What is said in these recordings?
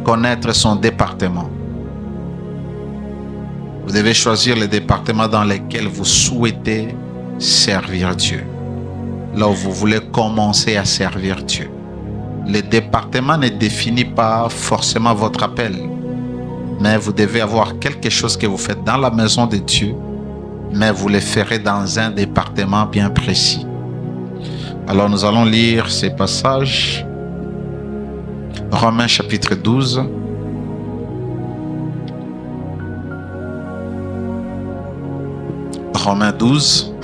connaître son département. Vous devez choisir les départements dans lesquels vous souhaitez servir Dieu. Là où vous voulez commencer à servir Dieu. Le département ne définit pas forcément votre appel. Mais vous devez avoir quelque chose que vous faites dans la maison de Dieu. Mais vous le ferez dans un département bien précis. Alors nous allons lire ces passages. Romains chapitre 12. Romains 12,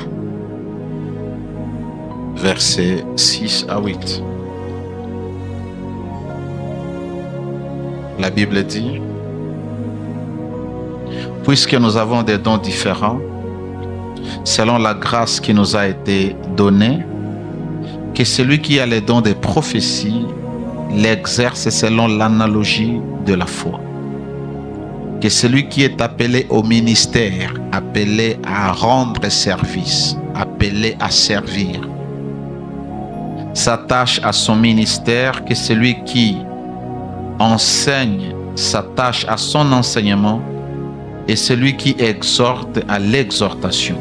versets 6 à 8. La Bible dit: puisque nous avons des dons différents, selon la grâce qui nous a été donnée, que celui qui a les dons de prophétie l'exerce selon l'analogie de la foi. Que celui qui est appelé au ministère, appelé à rendre service, appelé à servir, s'attache à son ministère, que celui qui enseigne s'attache à son enseignement, et celui qui exhorte à l'exhortation.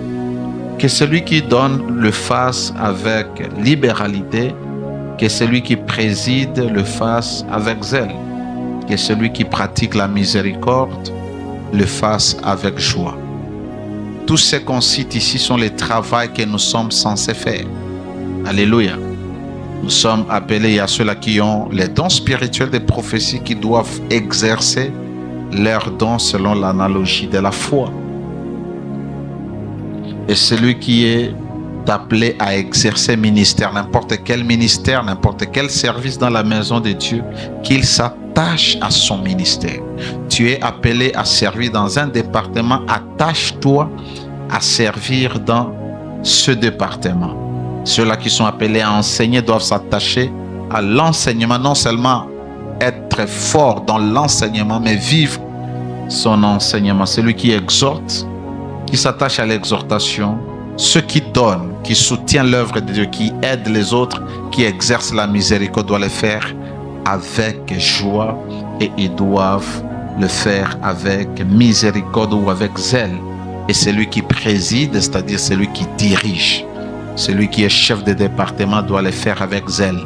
Que celui qui donne le fasse avec libéralité, que celui qui préside le fasse avec zèle. Que celui qui pratique la miséricorde le fasse avec joie. Tout ce qu'on cite ici sont les travaux que nous sommes censés faire. Alléluia. Nous sommes appelés à ceux-là qui ont les dons spirituels des prophéties, qui doivent exercer leurs dons selon l'analogie de la foi. Et celui qui est appelé à exercer ministère, n'importe quel ministère, n'importe quel service dans la maison de Dieu, qu'il s'attache à son ministère. Tu es appelé à servir dans un département, attache-toi à servir dans ce département. Ceux-là qui sont appelés à enseigner doivent s'attacher à l'enseignement, non seulement être fort dans l'enseignement, mais vivre son enseignement. Celui qui exhorte, qui s'attache à l'exhortation, ceux qui donnent, qui soutiennent l'œuvre de Dieu, qui aident les autres, qui exercent la miséricorde, doivent le faire avec joie, et ils doivent le faire avec miséricorde ou avec zèle. Et celui qui préside, c'est-à-dire celui qui dirige, celui qui est chef de département, doit le faire avec zèle.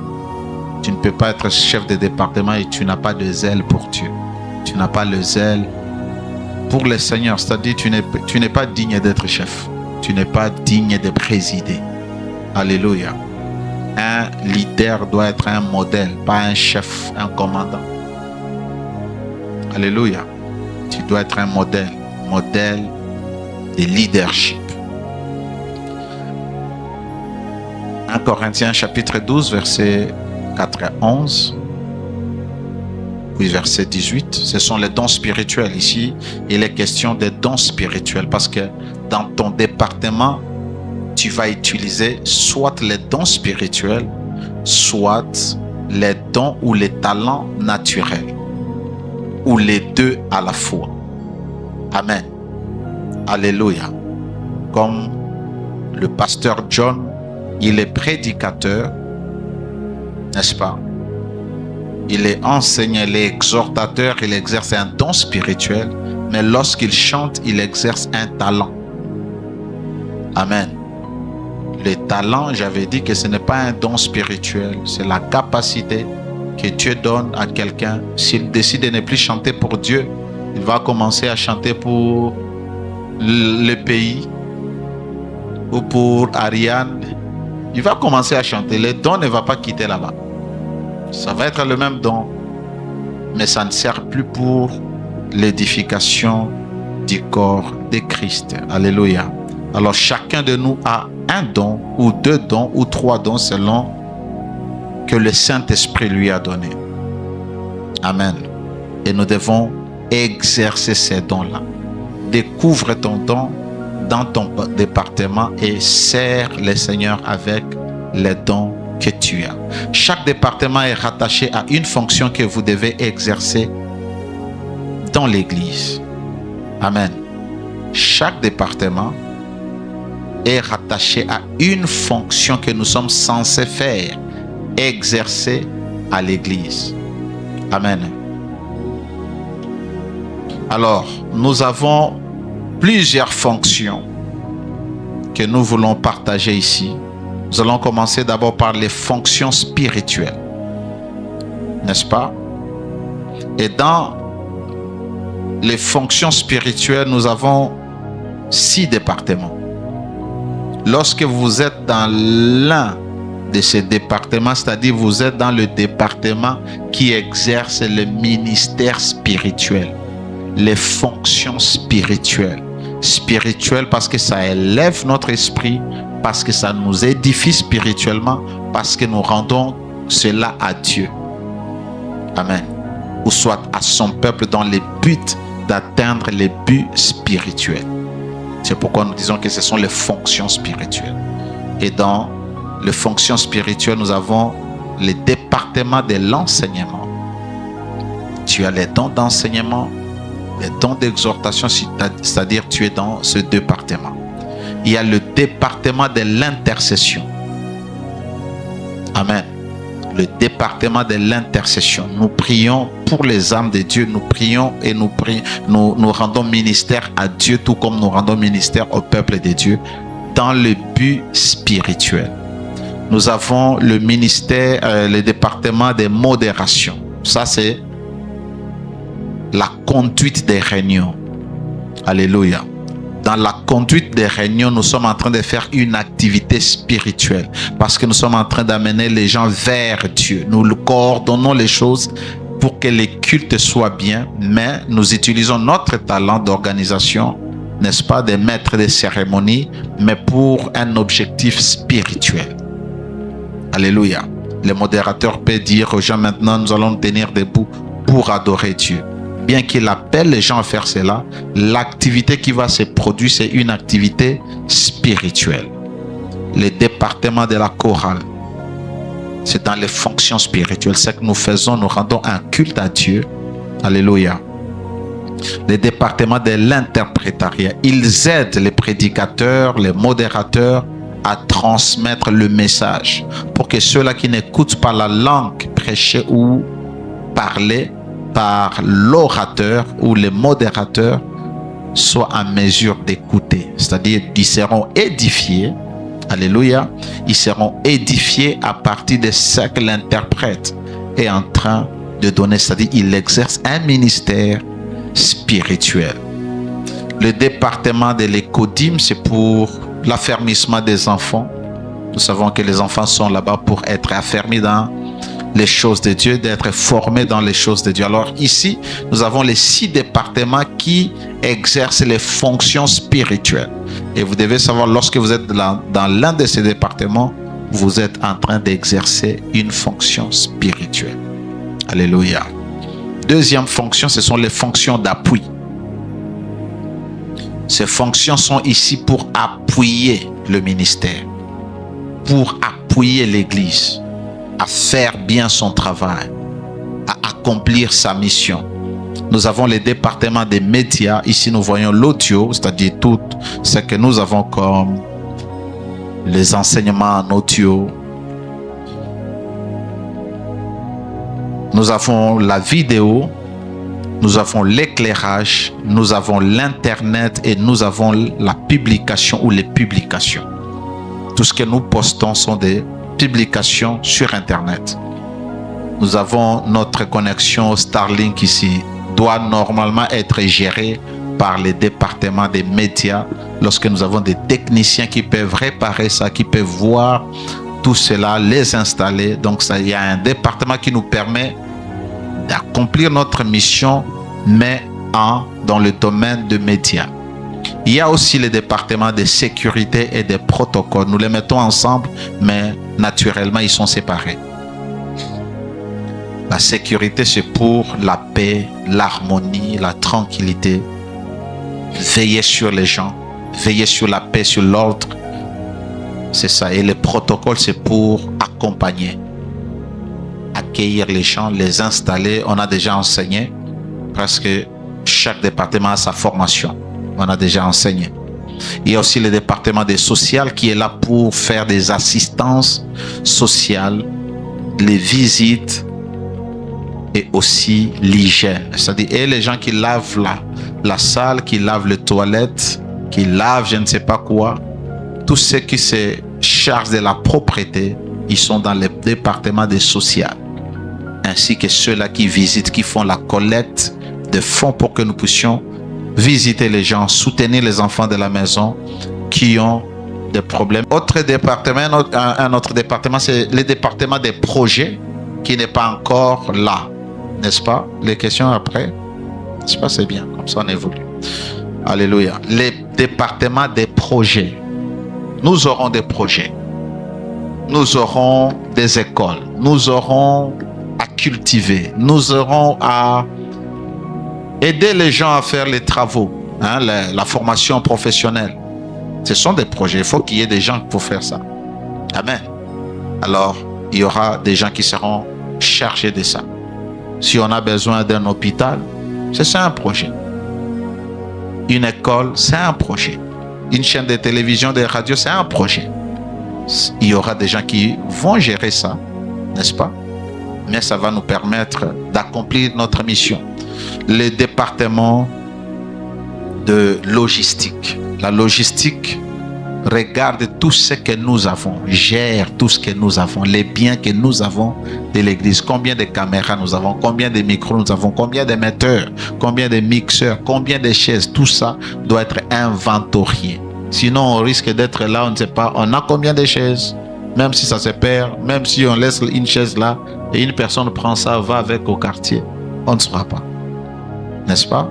Tu ne peux pas être chef de département et tu n'as pas de zèle pour Dieu. Tu n'as pas le zèle pour le Seigneur, c'est-à-dire tu n'es pas digne d'être chef. Tu n'es pas digne de présider. Alléluia. Un leader doit être un modèle, pas un chef, un commandant. Alléluia. Tu dois être un modèle de leadership. 1 Corinthiens chapitre 12, versets 4 à 11. Puis verset 18. Ce sont les dons spirituels ici. Il est question des dons spirituels parce que dans ton département, tu vas utiliser soit les dons spirituels, soit les dons ou les talents naturels, ou les deux à la fois. Amen. Alléluia. Comme le pasteur John, il est prédicateur, n'est-ce pas? Il est enseignant, il est exhortateur, il exerce un don spirituel, mais lorsqu'il chante, il exerce un talent. Amen. Le talent, j'avais dit que ce n'est pas un don spirituel, c'est la capacité que Dieu donne à quelqu'un. S'il décide de ne plus chanter pour Dieu, il va commencer à chanter pour le pays ou pour Ariane. Il va commencer à chanter. Le don ne va pas quitter là-bas. Ça va être le même don, mais ça ne sert plus pour l'édification du corps de Christ. Alléluia. Alors chacun de nous a un don ou deux dons ou trois dons selon que le Saint-Esprit lui a donné. Amen. Et nous devons exercer ces dons-là. Découvre ton don dans ton département et sers le Seigneur avec les dons que tu as. Chaque département est rattaché à une fonction que vous devez exercer dans l'église. Amen. Chaque département est rattaché à une fonction que nous sommes censés faire, exercer à l'église. Amen. Alors, nous avons plusieurs fonctions que nous voulons partager ici. Nous allons commencer d'abord par les fonctions spirituelles, n'est-ce pas? Et dans les fonctions spirituelles, nous avons 6 départements. Lorsque vous êtes dans l'un de ces départements, c'est-à-dire vous êtes dans le département qui exerce le ministère spirituel, les fonctions spirituelles. Spirituelles parce que ça élève notre esprit, parce que ça nous édifie spirituellement, parce que nous rendons cela à Dieu. Amen. Ou soit à son peuple dans le but d'atteindre les buts spirituels. C'est pourquoi nous disons que ce sont les fonctions spirituelles. Et dans les fonctions spirituelles, nous avons les départements de l'enseignement. Tu as les dons d'enseignement, les dons d'exhortation, c'est-à-dire tu es dans ce département. Il y a le département de l'intercession. Amen. Le département de l'intercession. Nous prions pour les âmes de Dieu. Nous prions et nous rendons ministère à Dieu, tout comme nous rendons ministère au peuple de Dieu dans le but spirituel. Nous avons le ministère, le département de modération. Ça, c'est la conduite des réunions. Alléluia. Dans la conduite des réunions, nous sommes en train de faire une activité spirituelle parce que nous sommes en train d'amener les gens vers Dieu. Nous coordonnons les choses pour que les cultes soient bien, mais nous utilisons notre talent d'organisation, n'est-ce pas, des maîtres de cérémonie, mais pour un objectif spirituel. Alléluia. Le modérateur peut dire aux gens maintenant, nous allons tenir debout pour adorer Dieu. Bien qu'il appelle les gens à faire cela, l'activité qui va se produire, c'est une activité spirituelle. Le département de la chorale, c'est dans les fonctions spirituelles. Ce que nous faisons, nous rendons un culte à Dieu. Alléluia. Le département de l'interprétariat, ils aident les prédicateurs, les modérateurs à transmettre le message pour que ceux-là qui n'écoutent pas la langue prêchée ou parlée par l'orateur ou le modérateur soient en mesure d'écouter. C'est-à-dire ils seront édifiés. Alléluia. Ils seront édifiés à partir de ce que l'interprète est en train de donner. C'est-à-dire il exerce un ministère spirituel. Le département de l'écodyme, c'est pour l'affermissement des enfants. Nous savons que les enfants sont là-bas pour être affermis dans les choses de Dieu, d'être formés dans les choses de Dieu. Alors ici, nous avons les 6 départements qui exercent les fonctions spirituelles. Et vous devez savoir, lorsque vous êtes dans l'un de ces départements, vous êtes en train d'exercer une fonction spirituelle. Alléluia. Deuxième fonction, ce sont les fonctions d'appui. Ces fonctions sont ici pour appuyer le ministère, pour appuyer l'Église à faire bien son travail, à accomplir sa mission. Nous avons les départements des médias. Ici, nous voyons l'audio, c'est-à-dire tout ce que nous avons comme les enseignements en audio. Nous avons la vidéo, nous avons l'éclairage, nous avons l'Internet et nous avons la publication ou les publications. Tout ce que nous postons sont des publications sur Internet. Nous avons notre connexion Starlink ici, doit normalement être gérée par les départements des médias lorsque nous avons des techniciens qui peuvent réparer ça, qui peuvent voir tout cela, les installer. Donc ça, il y a un département qui nous permet d'accomplir notre mission, mais dans le domaine de médias. Il y a aussi le département de sécurité et de protocoles. Nous les mettons ensemble, mais naturellement, ils sont séparés. La sécurité, c'est pour la paix, l'harmonie, la tranquillité. Veiller sur les gens, veiller sur la paix, sur l'ordre. C'est ça. Et le protocole, c'est pour accompagner, accueillir les gens, les installer. On a déjà enseigné, parce que chaque département a sa formation. On a déjà enseigné. Il y a aussi le département des sociales qui est là pour faire des assistances sociales, les visites et aussi l'hygiène. C'est-à-dire et les gens qui lavent la salle, qui lavent les toilettes, qui lavent je ne sais pas quoi. Tous ceux qui se chargent de la propreté, ils sont dans le département des sociales. Ainsi que ceux-là qui visitent, qui font la collecte de fonds pour que nous puissions visiter les gens, soutenir les enfants de la maison qui ont des problèmes. Autre département, un autre département, c'est le département des projets qui n'est pas encore là. N'est-ce pas? Les questions après? N'est-ce pas? C'est bien, comme ça on évolue. Alléluia. Les départements des projets. Nous aurons des projets. Nous aurons des écoles. Nous aurons à cultiver. Nous aurons à aider les gens à faire les travaux, hein, la formation professionnelle. Ce sont des projets. Il faut qu'il y ait des gens pour faire ça. Amen. Alors, il y aura des gens qui seront chargés de ça. Si on a besoin d'un hôpital, c'est un projet. Une école, c'est un projet. Une chaîne de télévision, de radio, c'est un projet. Il y aura des gens qui vont gérer ça, n'est-ce pas? Mais ça va nous permettre d'accomplir notre mission. Le département de logistique. La logistique regarde tout ce que nous avons, gère tout ce que nous avons, les biens que nous avons de l'église. Combien de caméras nous avons, combien de micros nous avons, combien d'émetteurs, combien de mixeurs, combien de chaises. Tout ça doit être inventorié. Sinon, on risque d'être là, on ne sait pas, on a combien de chaises. Même si ça se perd, même si on laisse une chaise là et une personne prend ça, va avec au quartier, on ne saura pas. N'est-ce pas?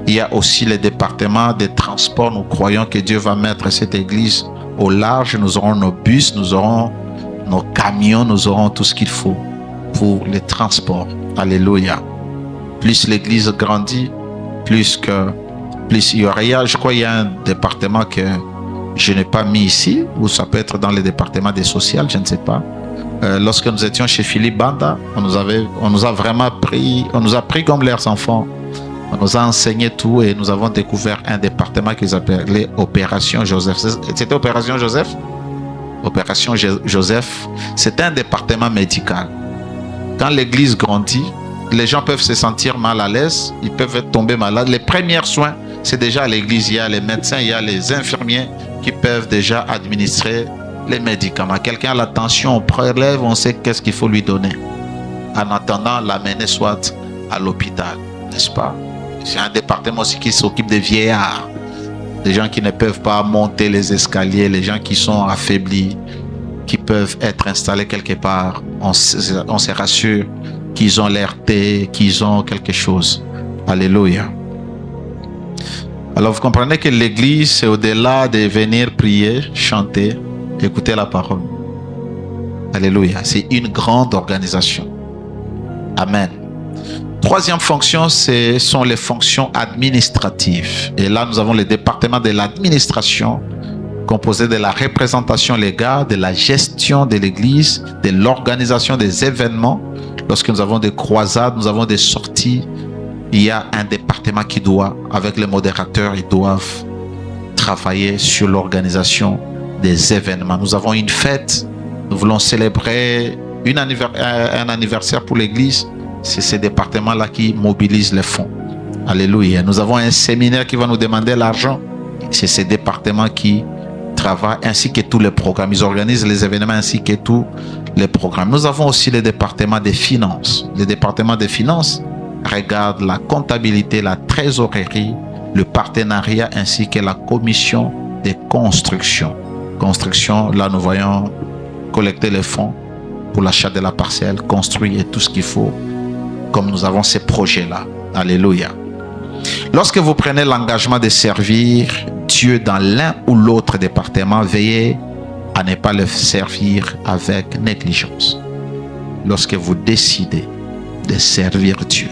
Il y a aussi le département des transports. Nous croyons que Dieu va mettre cette église au large. Nous aurons nos bus, nous aurons nos camions, nous aurons tout ce qu'il faut pour les transports. Alléluia. Plus l'église grandit, plus il y aura, je crois qu'il y a un département que je n'ai pas mis ici, ou ça peut être dans le département des sociales, je ne sais pas. Lorsque nous étions chez Philippe Banda, on nous a vraiment pris, on nous a pris comme leurs enfants. On nous a enseigné tout et nous avons découvert un département qu'ils appelaient Opération Joseph. C'était Opération Joseph? Opération Joseph, c'est un département médical. Quand l'église grandit, les gens peuvent se sentir mal à l'aise, ils peuvent tomber malades. Les premiers soins, c'est déjà à l'église. Il y a les médecins, il y a les infirmiers qui peuvent déjà administrer les médicaments. Quelqu'un a la tension, on prélève, on sait qu'est-ce qu'il faut lui donner. En attendant, l'amener soit à l'hôpital, n'est-ce pas? C'est un département aussi qui s'occupe des vieillards, des gens qui ne peuvent pas monter les escaliers, les gens qui sont affaiblis, qui peuvent être installés quelque part. On se rassure qu'ils ont l'air thé, qu'ils ont quelque chose. Alléluia. Alors vous comprenez que l'église, c'est au-delà de venir prier, chanter, écouter la parole. Alléluia. C'est une grande organisation. Amen. Troisième fonction, ce sont les fonctions administratives. Et là, nous avons le département de l'administration, composé de la représentation légale, de la gestion de l'église, de l'organisation des événements. Lorsque nous avons des croisades, nous avons des sorties, il y a un département qui doit, avec les modérateurs, ils doivent travailler sur l'organisation des événements. Nous avons une fête, nous voulons célébrer un anniversaire pour l'église. C'est ces départements-là qui mobilisent les fonds. Alléluia. Nous avons un séminaire qui va nous demander l'argent. C'est ces départements qui travaillent, ainsi que tous les programmes. Ils organisent les événements ainsi que tous les programmes. Nous avons aussi le département des finances. Le département des finances regarde la comptabilité, la trésorerie, le partenariat ainsi que la commission des constructions. Construction, là nous voyons collecter les fonds pour l'achat de la parcelle, construire et tout ce qu'il faut. Comme nous avons ces projets-là. Alléluia. Lorsque vous prenez l'engagement de servir Dieu dans l'un ou l'autre département, veillez à ne pas le servir avec négligence. Lorsque vous décidez de servir Dieu,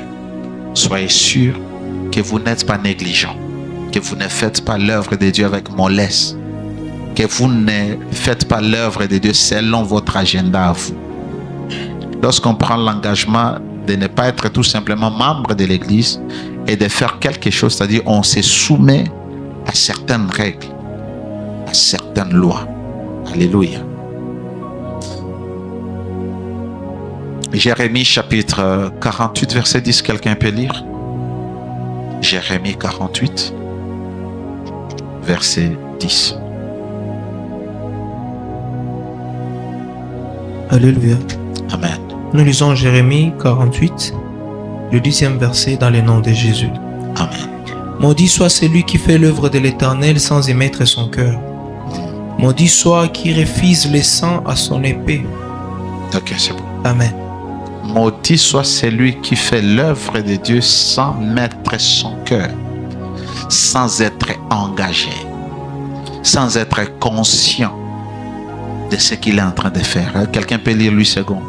soyez sûr que vous n'êtes pas négligent, que vous ne faites pas l'œuvre de Dieu avec mollesse, que vous ne faites pas l'œuvre de Dieu selon votre agenda à vous. Lorsqu'on prend l'engagement de ne pas être tout simplement membre de l'église et de faire quelque chose, c'est-à-dire on se soumet à certaines règles, à certaines lois. Alléluia. Jérémie chapitre 48 verset 10, quelqu'un peut lire? Jérémie 48, verset 10. Alléluia. Amen. Nous lisons Jérémie 48, le 10e verset dans le nom de Jésus. Amen. Maudit soit celui qui fait l'œuvre de l'Éternel sans y mettre son cœur. Maudit soit qui refuse le sang à son épée. Ok, c'est bon. Amen. Maudit soit celui qui fait l'œuvre de Dieu sans mettre son cœur, sans être engagé, sans être conscient de ce qu'il est en train de faire. Quelqu'un peut lire lui second.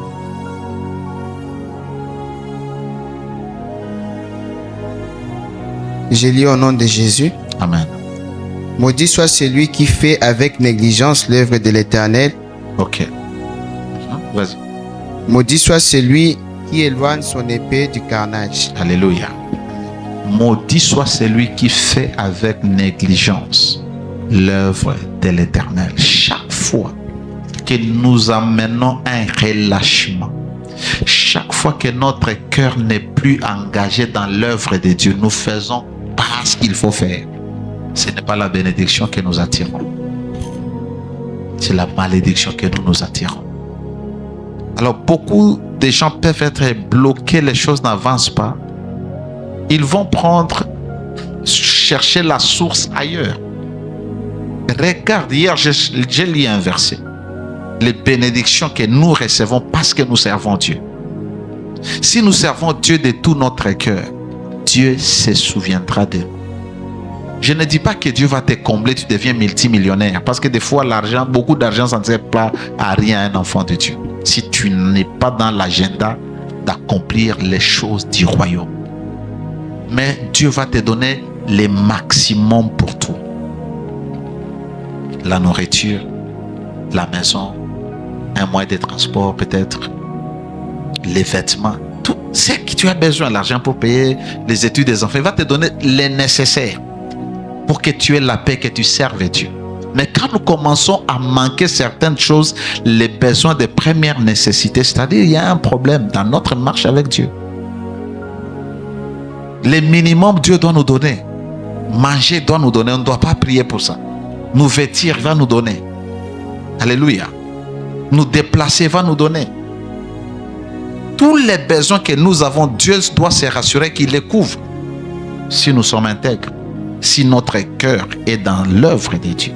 Je lis au nom de Jésus. Amen. Maudit soit celui qui fait avec négligence l'œuvre de l'Éternel. Ok. Vas-y. Maudit soit celui qui éloigne son épée du carnage. Alléluia. Maudit soit celui qui fait avec négligence l'œuvre de l'Éternel. Chaque fois que nous amenons un relâchement, chaque fois que notre cœur n'est plus engagé dans l'œuvre de Dieu, nous faisons pas ce qu'il faut faire. Ce n'est pas la bénédiction que nous attirons. C'est la malédiction que nous attirons. Alors beaucoup de gens peuvent être bloqués, les choses n'avancent pas. Ils vont chercher la source ailleurs. Regarde, hier j'ai lu un verset. Les bénédictions que nous recevons parce que nous servons Dieu. Si nous servons Dieu de tout notre cœur, Dieu se souviendra de nous. Je ne dis pas que Dieu va te combler, tu deviens multimillionnaire. Parce que des fois, l'argent, beaucoup d'argent, ça ne sert pas à rien à un enfant de Dieu. Si tu n'es pas dans l'agenda d'accomplir les choses du royaume. Mais Dieu va te donner le maximum pour tout. La nourriture, la maison, un moyen de transport peut-être, les vêtements, tout ce que tu as besoin, l'argent pour payer les études des enfants, il va te donner les nécessaires pour que tu aies la paix, que tu serves Dieu. Mais quand nous commençons à manquer certaines choses, les besoins de première nécessité, c'est-à-dire il y a un problème dans notre marche avec Dieu. Le minimum Dieu doit nous donner. Manger doit nous donner, on ne doit pas prier pour ça. Nous vêtir, il va nous donner. Alléluia. Nous déplacer, il va nous donner. Tous les besoins que nous avons, Dieu doit se rassurer qu'il les couvre. Si nous sommes intègres, si notre cœur est dans l'œuvre de Dieu.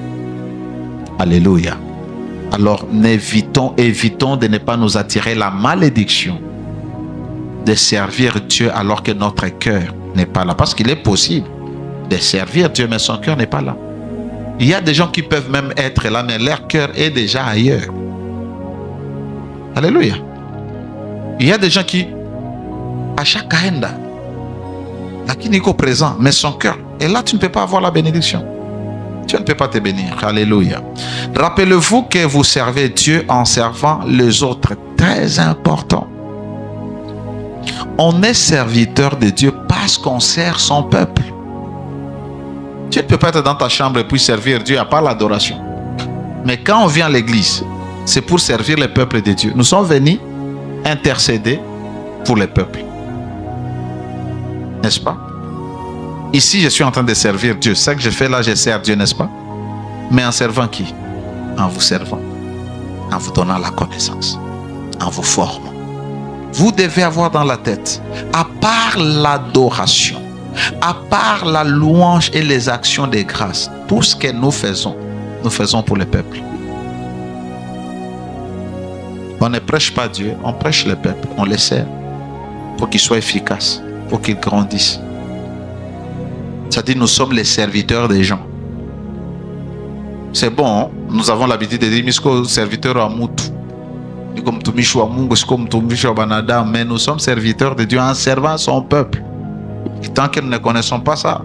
Alléluia. Alors, évitons de ne pas nous attirer la malédiction de servir Dieu alors que notre cœur n'est pas là. Parce qu'il est possible de servir Dieu, mais son cœur n'est pas là. Il y a des gens qui peuvent même être là, mais leur cœur est déjà ailleurs. Alléluia. Il y a des gens qui, à chaque agenda, qui n'est qu'au présent, mais son cœur. Et là, tu ne peux pas avoir la bénédiction. Tu ne peux pas te bénir. Alléluia. Rappelez-vous que vous servez Dieu en servant les autres. Très important. On est serviteur de Dieu parce qu'on sert son peuple. Tu ne peux pas être dans ta chambre et puis servir Dieu à part l'adoration. Mais quand on vient à l'église, c'est pour servir le peuple de Dieu. Nous sommes venus intercéder pour le peuple. N'est-ce pas? Ici, je suis en train de servir Dieu. Ce que je fais là, je sers Dieu, n'est-ce pas? Mais en servant qui? En vous servant. En vous donnant la connaissance. En vous formant. Vous devez avoir dans la tête, à part l'adoration, à part la louange et les actions de grâce, tout ce que nous faisons pour le peuple. On ne prêche pas Dieu, on prêche le peuple, on le sert pour qu'il soit efficace, pour qu'il grandisse. C'est-à-dire nous sommes les serviteurs des gens. C'est bon, hein? Nous avons l'habitude de dire, mais serviteur à Moutou. Mais nous sommes serviteurs de Dieu en servant son peuple. Et tant que nous ne connaissons pas ça,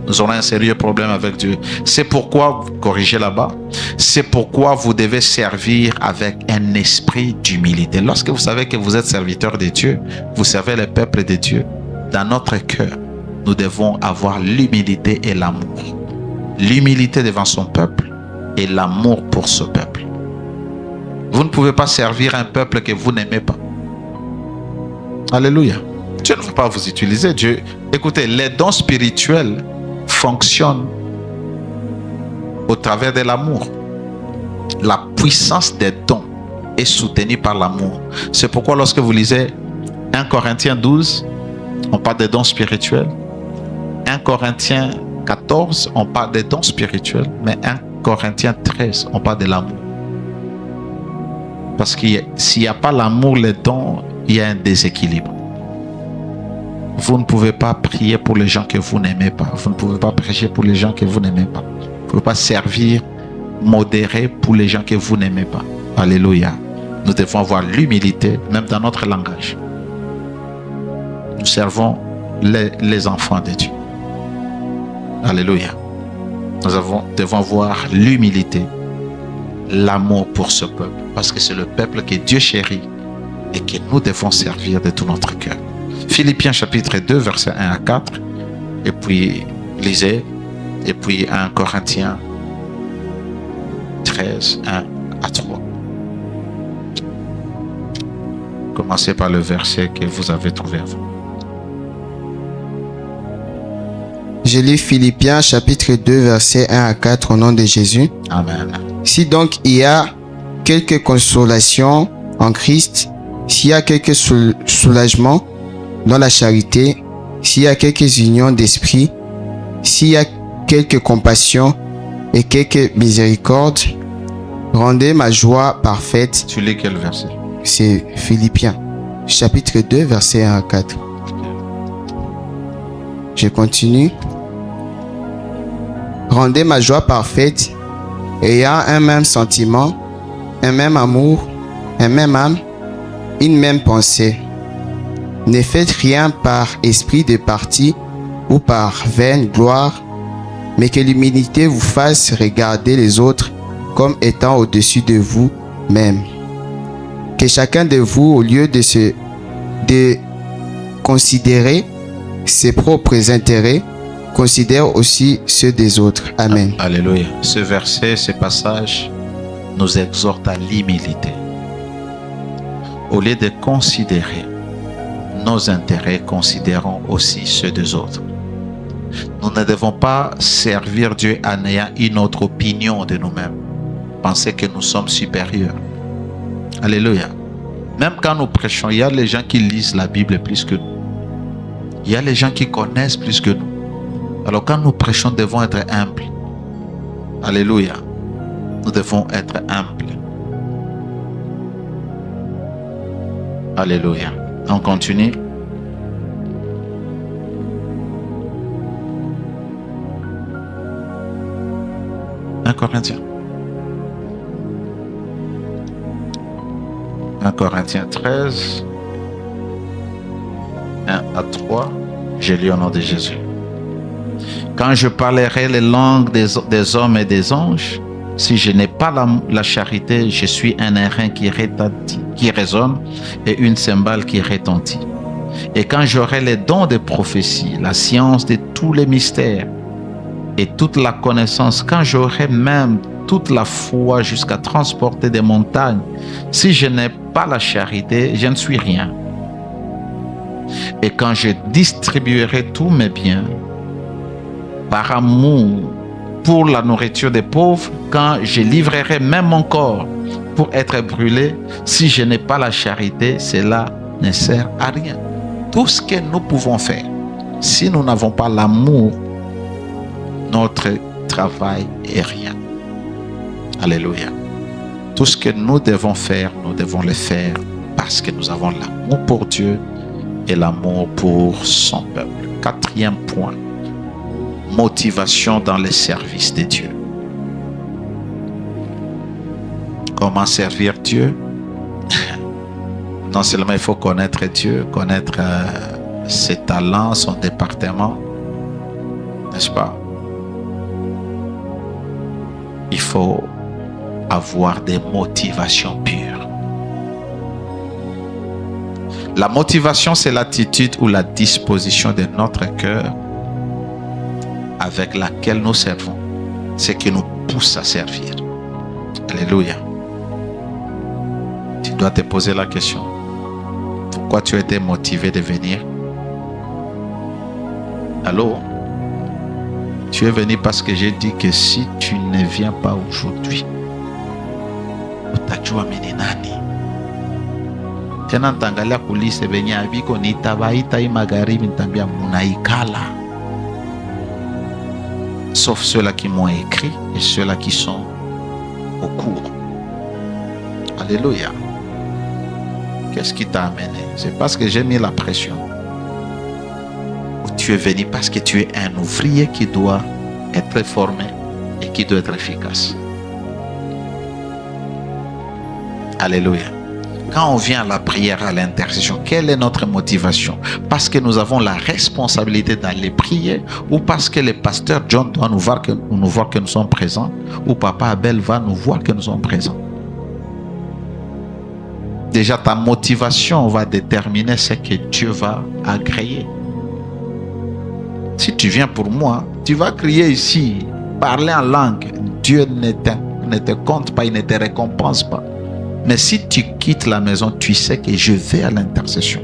nous aurons un sérieux problème avec Dieu. C'est pourquoi, vous corrigez là-bas, c'est pourquoi vous devez servir avec un esprit d'humilité. Lorsque vous savez que vous êtes serviteur de Dieu, vous servez le peuple de Dieu, dans notre cœur, nous devons avoir l'humilité et l'amour. L'humilité devant son peuple et l'amour pour ce peuple. Vous ne pouvez pas servir un peuple que vous n'aimez pas. Alléluia. Dieu ne veut pas vous utiliser. Dieu, écoutez, les dons spirituels fonctionnent au travers de l'amour. La puissance des dons est soutenue par l'amour. C'est pourquoi lorsque vous lisez 1 Corinthiens 12, on parle des dons spirituels. 1 Corinthiens 14, on parle des dons spirituels. Mais 1 Corinthiens 13, on parle de l'amour. Parce que s'il n'y a pas l'amour, les dons, il y a un déséquilibre. Vous ne pouvez pas prier pour les gens que vous n'aimez pas. Vous ne pouvez pas prêcher pour les gens que vous n'aimez pas. Vous ne pouvez pas servir, modérer pour les gens que vous n'aimez pas. Alléluia. Nous devons avoir l'humilité, même dans notre langage. Nous servons les enfants de Dieu. Alléluia. Devons avoir l'humilité, l'amour pour ce peuple. Parce que c'est le peuple que Dieu chérit et que nous devons servir de tout notre cœur. Philippiens chapitre 2, versets 1 à 4. Et puis, lisez. Et puis 1 Corinthiens 13, 1 à 3. Commencez par le verset que vous avez trouvé avant. Je lis Philippiens chapitre 2, versets 1 à 4 au nom de Jésus. Amen. Si donc il y a quelque consolation en Christ, s'il y a quelque soulagement dans la charité, s'il y a quelques unions d'esprit, s'il y a quelque compassion et quelque miséricorde, rendez ma joie parfaite. Tu lis quel verset? C'est Philippiens chapitre 2, versets 1 à 4. Je continue. Rendez ma joie parfaite, ayant un même sentiment, un même amour, un même âme, une même pensée. Ne faites rien par esprit de parti ou par vaine gloire, mais que l'humilité vous fasse regarder les autres comme étant au-dessus de vous-même. Que chacun de vous, au lieu de considérer ses propres intérêts, considère aussi ceux des autres. Amen. Alléluia. Ce verset, ce passage nous exhorte à l'humilité. Au lieu de considérer nos intérêts, considérons aussi ceux des autres. Nous ne devons pas servir Dieu en ayant une autre opinion de nous-mêmes. Penser que nous sommes supérieurs. Alléluia. Même quand nous prêchons, il y a les gens qui lisent la Bible plus que nous. Il y a les gens qui connaissent plus que nous. Alors quand nous prêchons, nous devons être humbles. Alléluia. Nous devons être humbles. Alléluia. On continue. Un Corinthiens. 1 Corinthiens 13, 1 à 3. Je lis au nom de Jésus. Quand je parlerai les langues des hommes et des anges, si je n'ai pas la charité, je suis un airain qui résonne et une cymbale qui retentit. Et quand j'aurai les dons de prophétie, la science de tous les mystères et toute la connaissance, quand j'aurai même toute la foi jusqu'à transporter des montagnes, si je n'ai pas la charité, je ne suis rien. Et quand je distribuerai tous mes biens par amour pour la nourriture des pauvres, quand je livrerai même mon corps pour être brûlé, si je n'ai pas la charité, cela ne sert à rien. Tout ce que nous pouvons faire, si nous n'avons pas l'amour, notre travail est rien. Alléluia. Tout ce que nous devons faire, nous devons le faire parce que nous avons l'amour pour Dieu et l'amour pour son peuple. Quatrième point, motivation dans le service de Dieu. Comment servir Dieu? Non seulement il faut connaître Dieu, connaître ses talents, son département, n'est-ce pas? Il faut avoir des motivations pures. La motivation, c'est l'attitude ou la disposition de notre cœur avec laquelle nous servons. C'est qui nous pousse à servir. Alléluia. Tu dois te poser la question. Pourquoi tu as été motivé de venir? Allô? Tu es venu parce que j'ai dit que si tu ne viens pas aujourd'hui, utajua mimi ni nani. Tena nitaangalia kulise venye abiko nitabaita hii magharibi, nitambia munaikala. Sauf ceux-là qui m'ont écrit et ceux-là qui sont au cours. Alléluia. Qu'est-ce qui t'a amené? C'est parce que j'ai mis la pression. Ou tu es venu parce que tu es un ouvrier qui doit être formé et qui doit être efficace. Alléluia. Quand on vient à la prière, à l'intercession, quelle est notre motivation? Parce que nous avons la responsabilité d'aller prier, ou parce que le pasteur John doit nous voir que nous sommes présents, ou papa Abel va nous voir que nous sommes présents. Déjà, ta motivation va déterminer ce que Dieu va agréer. Si tu viens pour moi, tu vas crier ici, parler en langue. Dieu ne te compte pas, il ne te récompense pas. Mais si tu quittes la maison, tu sais que je vais à l'intercession.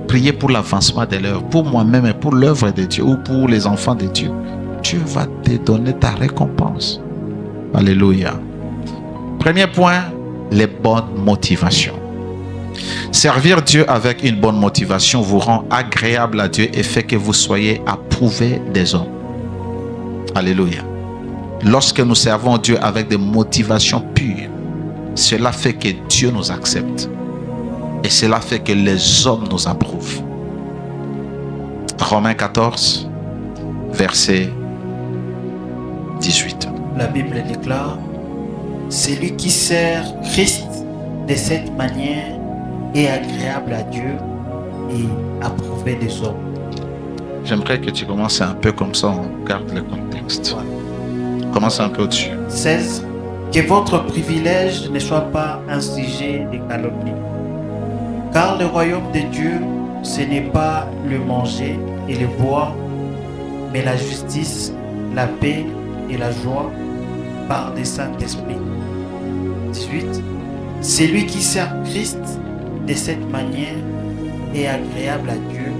Prier pour l'avancement de l'œuvre, pour moi-même et pour l'œuvre de Dieu, ou pour les enfants de Dieu. Dieu va te donner ta récompense. Alléluia. Premier point, les bonnes motivations. Servir Dieu avec une bonne motivation vous rend agréable à Dieu et fait que vous soyez approuvé des hommes. Alléluia. Lorsque nous servons Dieu avec des motivations pures, cela fait que Dieu nous accepte. Et cela fait que les hommes nous approuvent. Romains 14, verset 18. La Bible déclare: celui qui sert Christ de cette manière est agréable à Dieu et approuvé des hommes. J'aimerais que tu commences un peu comme ça, on garde le contexte. Voilà. Commence un peu au-dessus. 16. Que votre privilège ne soit pas un sujet de calomnie. Car le royaume de Dieu, ce n'est pas le manger et le boire, mais la justice, la paix et la joie par le Saint-Esprit. 18. Celui qui sert Christ de cette manière est agréable à Dieu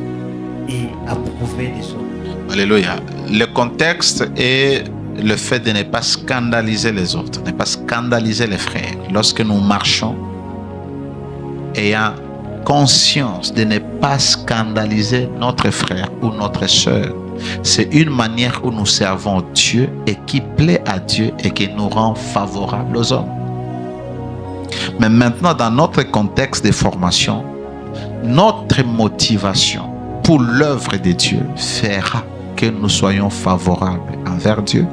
et approuvé des hommes. Alléluia. Le contexte est le fait de ne pas scandaliser les autres, ne pas scandaliser les frères. Lorsque nous marchons, ayant conscience de ne pas scandaliser notre frère ou notre soeur, c'est une manière où nous servons Dieu et qui plaît à Dieu et qui nous rend favorables aux hommes. Mais maintenant, dans notre contexte de formation, notre motivation pour l'œuvre de Dieu fera que nous soyons favorables envers Dieu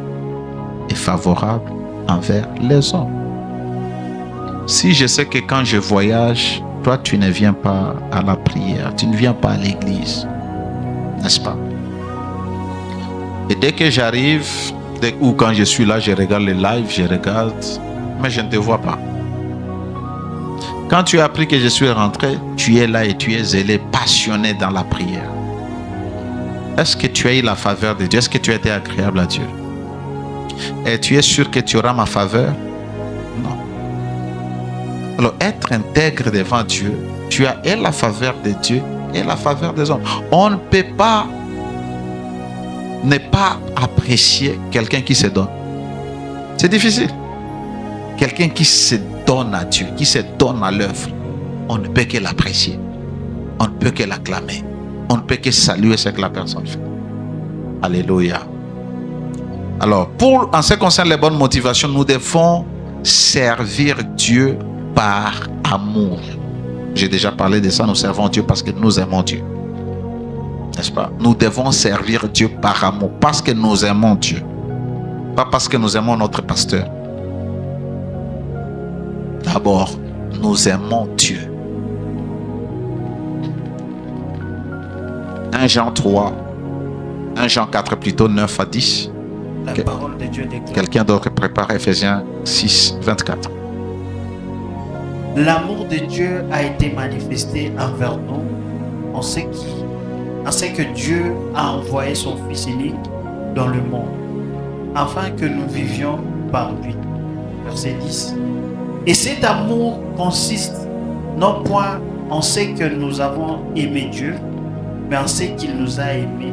et favorables envers les hommes. Si je sais que quand je voyage, toi tu ne viens pas à la prière, tu ne viens pas à l'église, n'est-ce pas? Et dès que j'arrive, ou quand je suis là, je regarde les lives, je regarde, mais je ne te vois pas. Quand tu as appris que je suis rentré, tu es là et tu es zélé, passionné dans la prière. Est-ce que tu as eu la faveur de Dieu? Est-ce que tu as été agréable à Dieu? Et tu es sûr que tu auras ma faveur? Non. Alors, être intègre devant Dieu, tu as et la faveur de Dieu et la faveur des hommes. On ne peut pas ne pas apprécier quelqu'un qui se donne. C'est difficile. Quelqu'un qui se donne à Dieu, qui se donne à l'œuvre, on ne peut que l'apprécier. On ne peut que l'acclamer. On ne peut que saluer ce que la personne fait. Alléluia. Alors, en ce qui concerne les bonnes motivations, nous devons servir Dieu par amour. J'ai déjà parlé de ça, nous servons Dieu parce que nous aimons Dieu. N'est-ce pas? Nous devons servir Dieu par amour, parce que nous aimons Dieu. Pas parce que nous aimons notre pasteur. D'abord, nous aimons Dieu. 1 Jean 3, 1 Jean 4 plutôt, 9 à 10. La parole de Dieu déclare: Quelqu'un d'autre prépare Ephésiens 6, 24. l'amour de Dieu a été manifesté envers nous en ce que Dieu a envoyé son Fils unique dans le monde, afin que nous vivions par lui. Verset 10. Et cet amour consiste non point en ce que nous avons aimé Dieu, mais en ce qu'il nous a aimés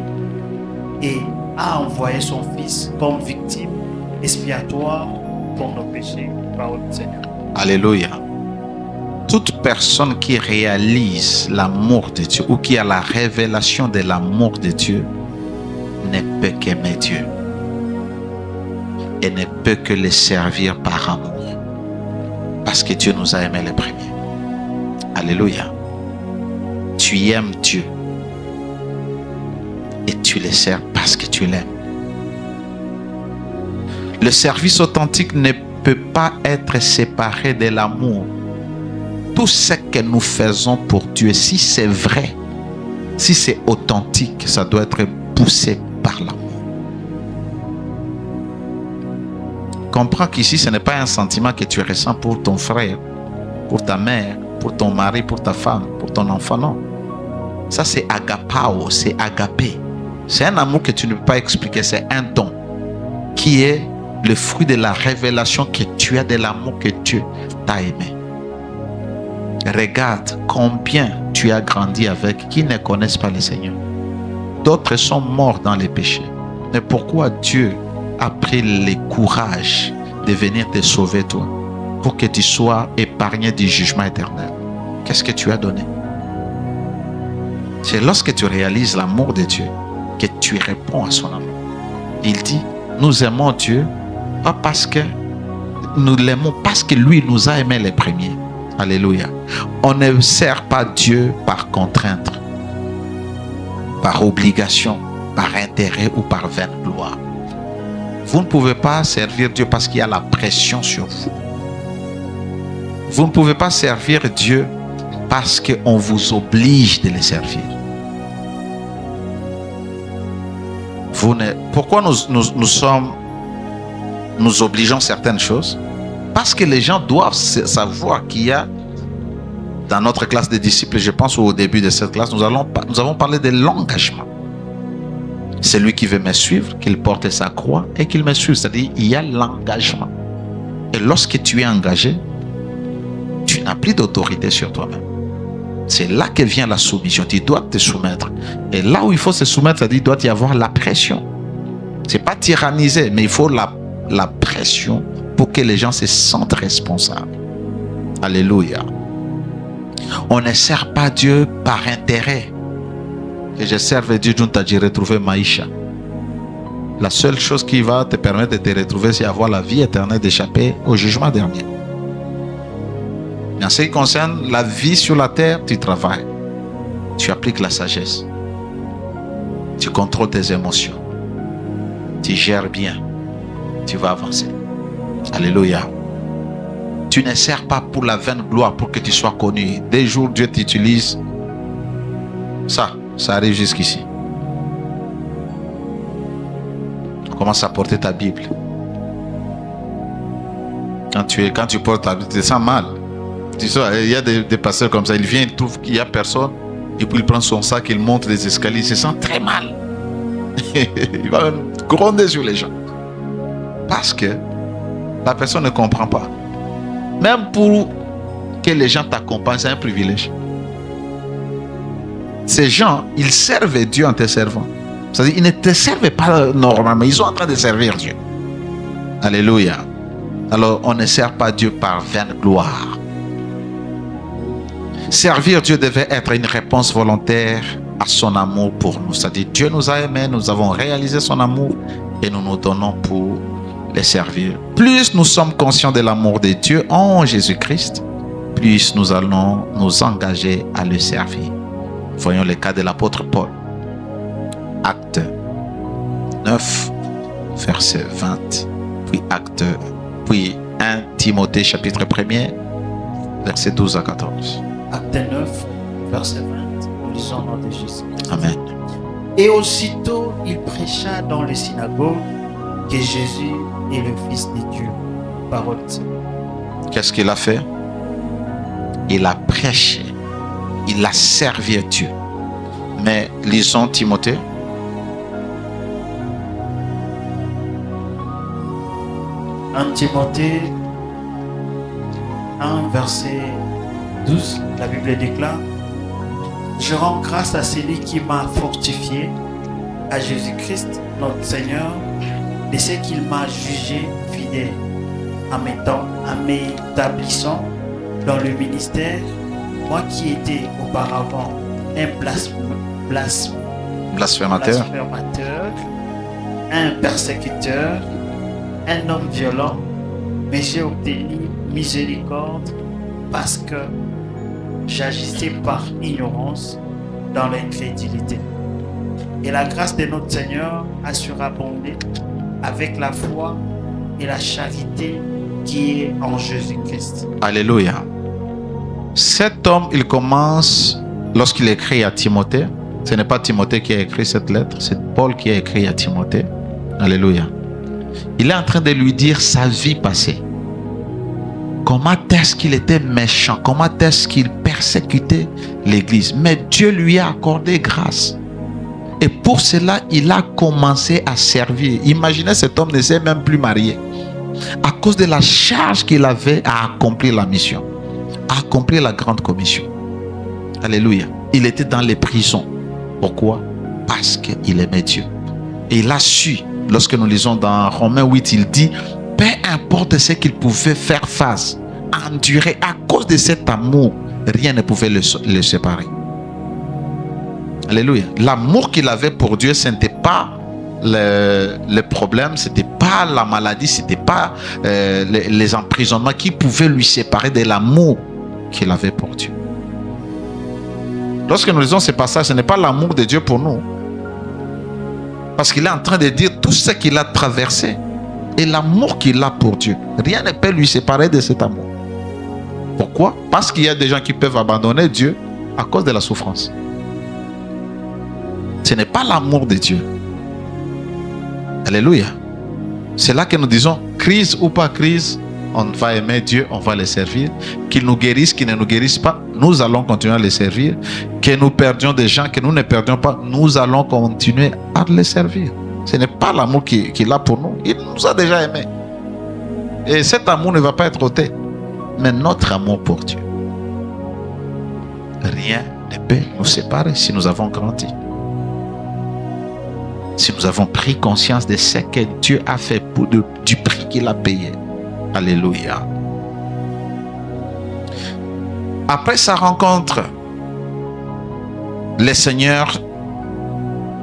et a envoyé son Fils comme victime expiatoire pour nos péchés. Parole du Seigneur. Alléluia. Toute personne qui réalise l'amour de Dieu ou qui a la révélation de l'amour de Dieu ne peut qu'aimer Dieu et ne peut que le servir par amour. Parce que Dieu nous a aimés les premiers. Alléluia. Tu aimes Dieu et tu le sers parce que tu l'aimes. Le service authentique ne peut pas être séparé de l'amour. Tout ce que nous faisons pour Dieu, si c'est vrai, si c'est authentique, ça doit être poussé par l'amour. Comprends qu'ici, ce n'est pas un sentiment que tu ressens pour ton frère, pour ta mère, pour ton mari, pour ta femme, pour ton enfant, non. Ça, c'est agapao, c'est agapé. C'est un amour que tu ne peux pas expliquer, c'est un don qui est le fruit de la révélation que tu as de l'amour que Dieu t'a aimé. Regarde combien tu as grandi avec qui ne connaissent pas le Seigneur. D'autres sont morts dans les péchés. Mais pourquoi Dieu a pris le courage de venir te sauver toi pour que tu sois épargné du jugement éternel? Qu'est-ce que tu as donné? C'est lorsque tu réalises l'amour de Dieu que tu réponds à son amour. Il dit, nous aimons Dieu pas parce que nous l'aimons, parce que lui nous a aimés les premiers. Alléluia. On ne sert pas Dieu par contrainte, par obligation, par intérêt ou par vaine gloire. Vous ne pouvez pas servir Dieu parce qu'il y a la pression sur vous. Vous ne pouvez pas servir Dieu parce qu'on vous oblige de le servir. Pourquoi nous obligeons certaines choses? Parce que les gens doivent savoir qu'il y a, dans notre classe de disciples, je pense au début de cette classe, nous avons parlé de l'engagement. Celui qui veut me suivre, qu'il porte sa croix et qu'il me suive. C'est-à-dire, il y a l'engagement. Et lorsque tu es engagé, tu n'as plus d'autorité sur toi-même. C'est là que vient la soumission. Tu dois te soumettre. Et là où il faut se soumettre, c'est-à-dire il doit y avoir la pression. Ce n'est pas tyranniser, mais il faut la pression pour que les gens se sentent responsables. Alléluia. On ne sert pas Dieu par intérêt. Que je serve Dieu, je t'ai retrouvé Maïcha. La seule chose qui va te permettre de te retrouver, c'est avoir la vie éternelle, d'échapper au jugement dernier. En ce qui concerne la vie sur la terre, tu travailles. Tu appliques la sagesse. Tu contrôles tes émotions. Tu gères bien. Tu vas avancer. Alléluia. Tu ne sers pas pour la vaine gloire, pour que tu sois connu. Dès jours Dieu t'utilise, ça arrive jusqu'ici. Tu commences à porter ta Bible. Quand tu portes ta Bible, tu te sens mal. Tu sais, il y a des pasteurs comme ça, il vient, il trouve qu'il n'y a personne, et puis il prend son sac, il monte les escaliers, il se sent très mal. Il va même gronder sur les gens. Parce que la personne ne comprend pas. Même pour que les gens t'accompagnent, c'est un privilège. Ces gens, ils servent Dieu en te servant. C'est-à-dire, ils ne te servent pas normalement, ils sont en train de servir Dieu. Alléluia. Alors, on ne sert pas Dieu par vaine gloire. Servir Dieu devait être une réponse volontaire à son amour pour nous. C'est-à-dire, Dieu nous a aimés, nous avons réalisé son amour et nous nous donnons pour les servir. Plus nous sommes conscients de l'amour de Dieu en Jésus-Christ, plus nous allons nous engager à le servir. Voyons le cas de l'apôtre Paul. Acte 9, verset 20, puis 1 Timothée chapitre 1er, verset 12 à 14. Acte 9, verset 20. Nous lisons au nom de Jésus. Amen. Et aussitôt, il prêcha dans les synagogues que Jésus est le Fils de Dieu. Parole de Dieu. Qu'est-ce qu'il a fait? Il a prêché. Il a servi à Dieu. Mais lisons Timothée. En Timothée 1, verset 12, la Bible déclare: Je rends grâce à celui qui m'a fortifié à Jésus-Christ, notre Seigneur, de ce qu'il m'a jugé fidèle en m'établissant dans le ministère, moi qui étais auparavant un Blasphémateur. un persécuteur, un homme violent, mais j'ai obtenu miséricorde parce que j'agissais par ignorance dans l'incrédulité. Et la grâce de notre Seigneur a surabondé avec la foi et la charité qui est en Jésus-Christ. Alléluia. Cet homme, il commence lorsqu'il écrit à Timothée. Ce n'est pas Timothée qui a écrit cette lettre, c'est Paul qui a écrit à Timothée. Alléluia. Il est en train de lui dire sa vie passée. Comment est-ce qu'il était méchant? Comment est-ce qu'il persécutait l'église? Mais Dieu lui a accordé grâce. Et pour cela, il a commencé à servir. Imaginez, cet homme ne s'est même plus marié. À cause de la charge qu'il avait à accomplir la mission, à accomplir la grande commission. Alléluia. Il était dans les prisons. Pourquoi? Parce qu'il aimait Dieu. Et il a su, lorsque nous lisons dans Romains 8, il dit, peu importe ce qu'il pouvait faire face, endurer, à cause de cet amour, rien ne pouvait le séparer. Alléluia. L'amour qu'il avait pour Dieu, ce n'était pas le problème, ce n'était pas la maladie, ce n'était pas les emprisonnements qui pouvaient lui séparer de l'amour qu'il avait pour Dieu. Lorsque nous lisons ce passage, ce n'est pas l'amour de Dieu pour nous. Parce qu'il est en train de dire tout ce qu'il a traversé et l'amour qu'il a pour Dieu. Rien ne peut lui séparer de cet amour. Pourquoi? Parce qu'il y a des gens qui peuvent abandonner Dieu à cause de la souffrance. Ce n'est pas l'amour de Dieu. Alléluia. C'est là que nous disons, crise ou pas crise, on va aimer Dieu, on va le servir. Qu'il nous guérisse, qu'il ne nous guérisse pas, nous allons continuer à le servir. Que nous perdions des gens, que nous ne perdions pas, nous allons continuer à le servir. Ce n'est pas l'amour qu'il a pour nous. Il nous a déjà aimés. Et cet amour ne va pas être ôté. Mais notre amour pour Dieu. Rien ne peut nous séparer si nous avons grandi. Si nous avons pris conscience de ce que Dieu a fait du prix qu'il a payé. Alléluia. Après sa rencontre,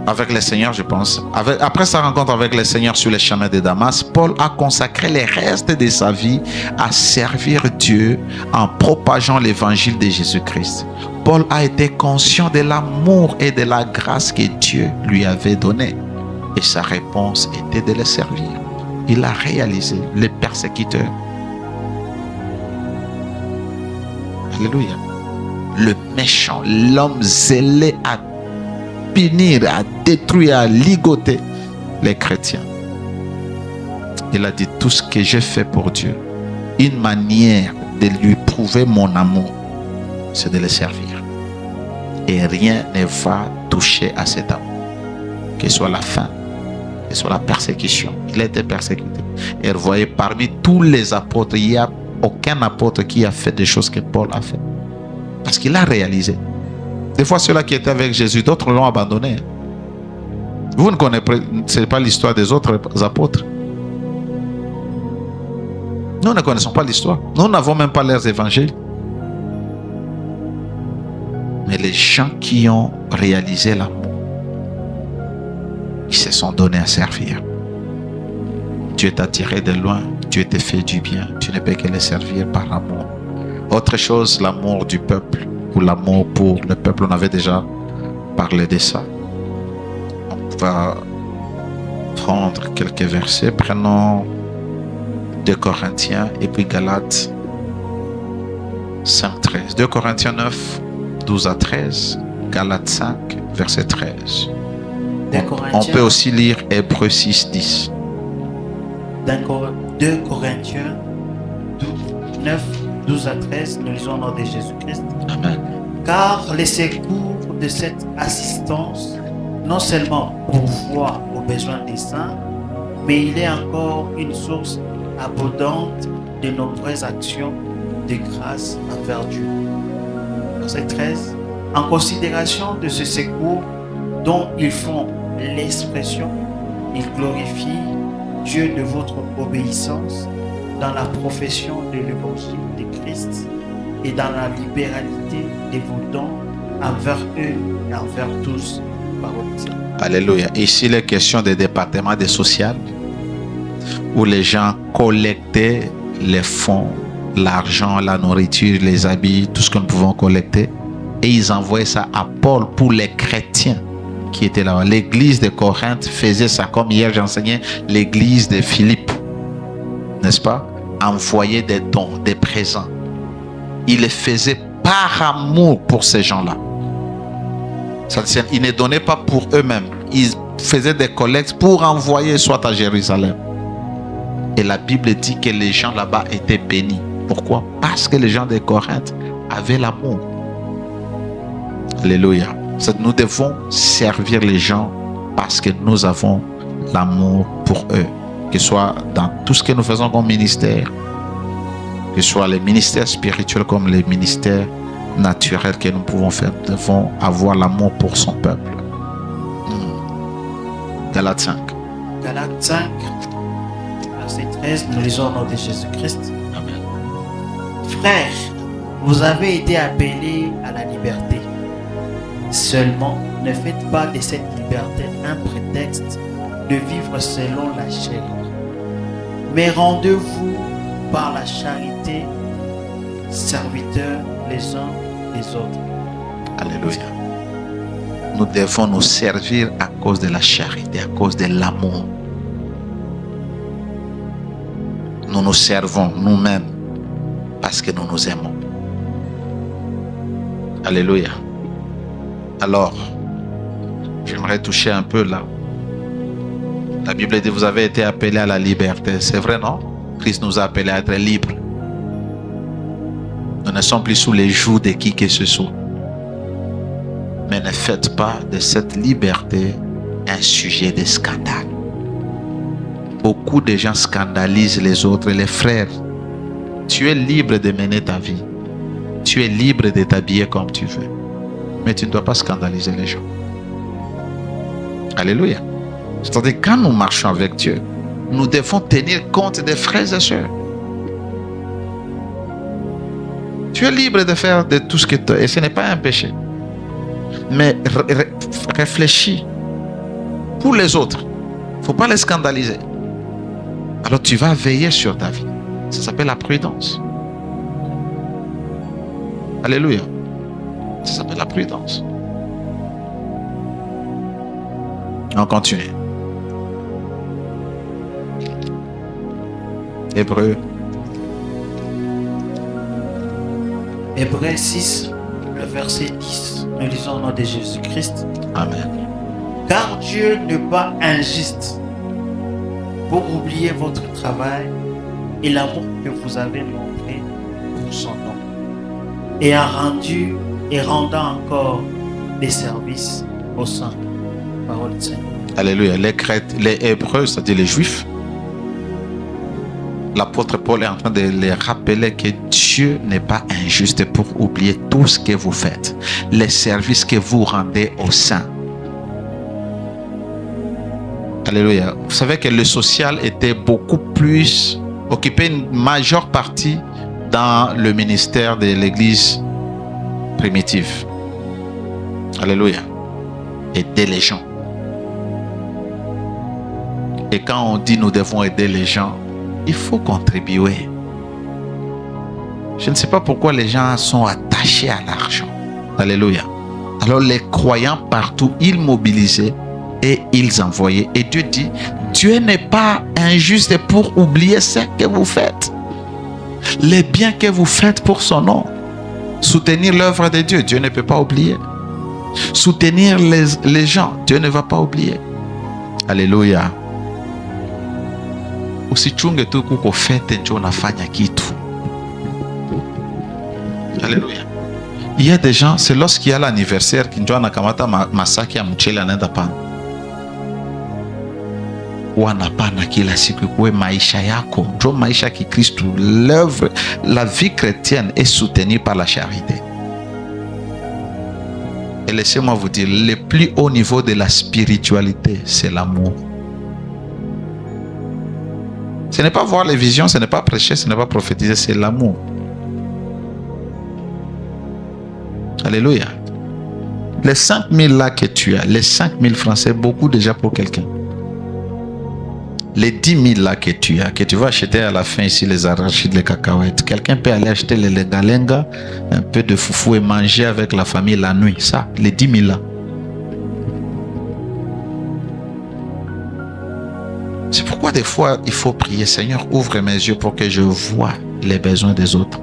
avec le Seigneur, je pense, après sa rencontre avec le Seigneur sur les chemins de Damas, Paul a consacré les restes de sa vie à servir Dieu en propageant l'évangile de Jésus-Christ. Paul a été conscient de l'amour et de la grâce que Dieu lui avait donné. Et sa réponse était de le servir. Il a réalisé les persécuteurs. Alléluia. Le méchant, l'homme zélé à punir, à détruire, à ligoter les chrétiens. Il a dit tout ce que j'ai fait pour Dieu. Une manière de lui prouver mon amour, c'est de le servir. Et rien ne va toucher à cet amour. Que ce soit la faim, que ce soit la persécution. Il a été persécuté. Et vous voyez, parmi tous les apôtres, il n'y a aucun apôtre qui a fait des choses que Paul a fait. Parce qu'il a réalisé. Des fois, ceux-là qui étaient avec Jésus, d'autres l'ont abandonné. Vous ne connaissez pas l'histoire des autres apôtres. Nous ne connaissons pas l'histoire. Nous n'avons même pas leurs évangiles. Mais les gens qui ont réalisé l'amour, ils se sont donnés à servir. Dieu t'a tiré de loin, Dieu t'a fait du bien, tu ne peux que le servir par amour. Autre chose, l'amour du peuple ou l'amour pour le peuple, on avait déjà parlé de ça. On va prendre quelques versets, prenons 2 Corinthiens et puis Galates 5, 13. 2 Corinthiens 9, 12 à 13, Galates 5, verset 13. On peut aussi lire Hébreux 6, 10. 2 Corinthiens 9, 12 à 13, nous lisons au nom de Jésus-Christ. Amen. Car les secours de cette assistance, non seulement pourvoient aux besoins des saints, mais il est encore une source abondante de nombreuses actions de grâce envers Dieu. Verset 13. En considération de ce secours dont ils font l'expression, il glorifie Dieu de votre obéissance dans la profession de l'évangile de Christ et dans la libéralité de vos dons envers eux et envers tous. Parole de Dieu. Alléluia. Ici, il est question des départements des sociales où les gens collectaient les fonds, l'argent, la nourriture, les habits, tout ce que nous pouvons collecter. Et ils envoyaient ça à Paul pour les chrétiens qui étaient là. L'église de Corinthe faisait ça, comme hier j'enseignais l'église de Philippe, n'est-ce pas? Envoyait des dons, des présents. Il les faisait par amour pour ces gens-là. Ils ne donnaient pas pour eux-mêmes. Ils faisaient des collectes pour envoyer soit à Jérusalem. Et la Bible dit que les gens là-bas étaient bénis. Pourquoi? Parce que les gens de Corinthe avaient l'amour. Alléluia. Nous devons servir les gens parce que nous avons l'amour pour eux. Que ce soit dans tout ce que nous faisons comme ministère, que ce soit les ministères spirituels comme les ministères naturels que nous pouvons faire. Nous devons avoir l'amour pour son peuple. Galates 5. Galates 5, verset 13, nous lisons au nom de Jésus-Christ. Amen. Frères, vous avez été appelés à la liberté. Seulement, ne faites pas de cette liberté un prétexte de vivre selon la chair. Mais rendez-vous par la charité, serviteurs les uns des autres. Alléluia. Nous devons nous servir à cause de la charité, à cause de l'amour. Nous nous servons nous-mêmes parce que nous nous aimons. Alléluia. Alors, j'aimerais toucher un peu là. La Bible dit, vous avez été appelés à la liberté. C'est vrai, non? Christ nous a appelés à être libres. Nous ne sommes plus sous les jougs de qui que ce soit. Mais ne faites pas de cette liberté un sujet de scandale. Beaucoup de gens scandalisent les autres. Les frères, tu es libre de mener ta vie. Tu es libre de t'habiller comme tu veux. Mais tu ne dois pas scandaliser les gens. Alléluia. C'est-à-dire, quand nous marchons avec Dieu, nous devons tenir compte des frères et sœurs. Tu es libre de faire de tout ce que tu as. Et ce n'est pas un péché. Mais réfléchis. Pour les autres, il ne faut pas les scandaliser. Alors tu vas veiller sur ta vie. Ça s'appelle la prudence. Alléluia. Ça s'appelle la prudence. On continue. Hébreux. Hébreux 6, le verset 10. Nous lisons au nom de Jésus-Christ. Amen. Car Dieu n'est pas injuste pour oublier votre travail et l'amour que vous avez montré pour son nom, et rendant encore des services au sein. Parole de Seigneur. Alléluia. Les Hébreux, c'est-à-dire les Juifs, l'apôtre Paul est en train de les rappeler que Dieu n'est pas injuste pour oublier tout ce que vous faites, les services que vous rendez aux saints. Alléluia. Vous savez que le social était beaucoup plus, occupait une majeure partie dans le ministère de l'église primitive. Alléluia. Aider les gens. Et quand on dit nous devons aider les gens, il faut contribuer. Je ne sais pas pourquoi les gens sont attachés à l'argent. Alléluia. Alors les croyants partout, ils mobilisaient et ils envoyaient. Et Dieu dit, Dieu n'est pas injuste pour oublier ce que vous faites. Les biens que vous faites pour son nom. Soutenir l'œuvre de Dieu, Dieu ne peut pas oublier. Soutenir les gens, Dieu ne va pas oublier. Alléluia. Usichunge tu kuko fete njo unafanya kitu. Alléluia. Il y a des gens, c'est lorsqu'il y a l'anniversaire qui njo anakamata masaki ya mchele anaenda pana. Wanapana kila siku kuwe maisha yako. Njo maisha ki Kristo. L'œuvre, la vie chrétienne est soutenue par la charité. Et laissez-moi vous dire, le plus haut niveau de la spiritualité, c'est l'amour. Ce n'est pas voir les visions, ce n'est pas prêcher, ce n'est pas prophétiser, c'est l'amour. Alléluia. Les 5 000 là que tu as, les 5 000 francs, c'est beaucoup déjà pour quelqu'un. Les 10 000 là que tu as, que tu vas acheter à la fin ici, les arachides, les cacahuètes. Quelqu'un peut aller acheter les lenga-lenga, un peu de foufou et manger avec la famille la nuit. Ça, les 10 000 là. C'est pourquoi des fois, il faut prier. Seigneur, ouvre mes yeux pour que je voie les besoins des autres.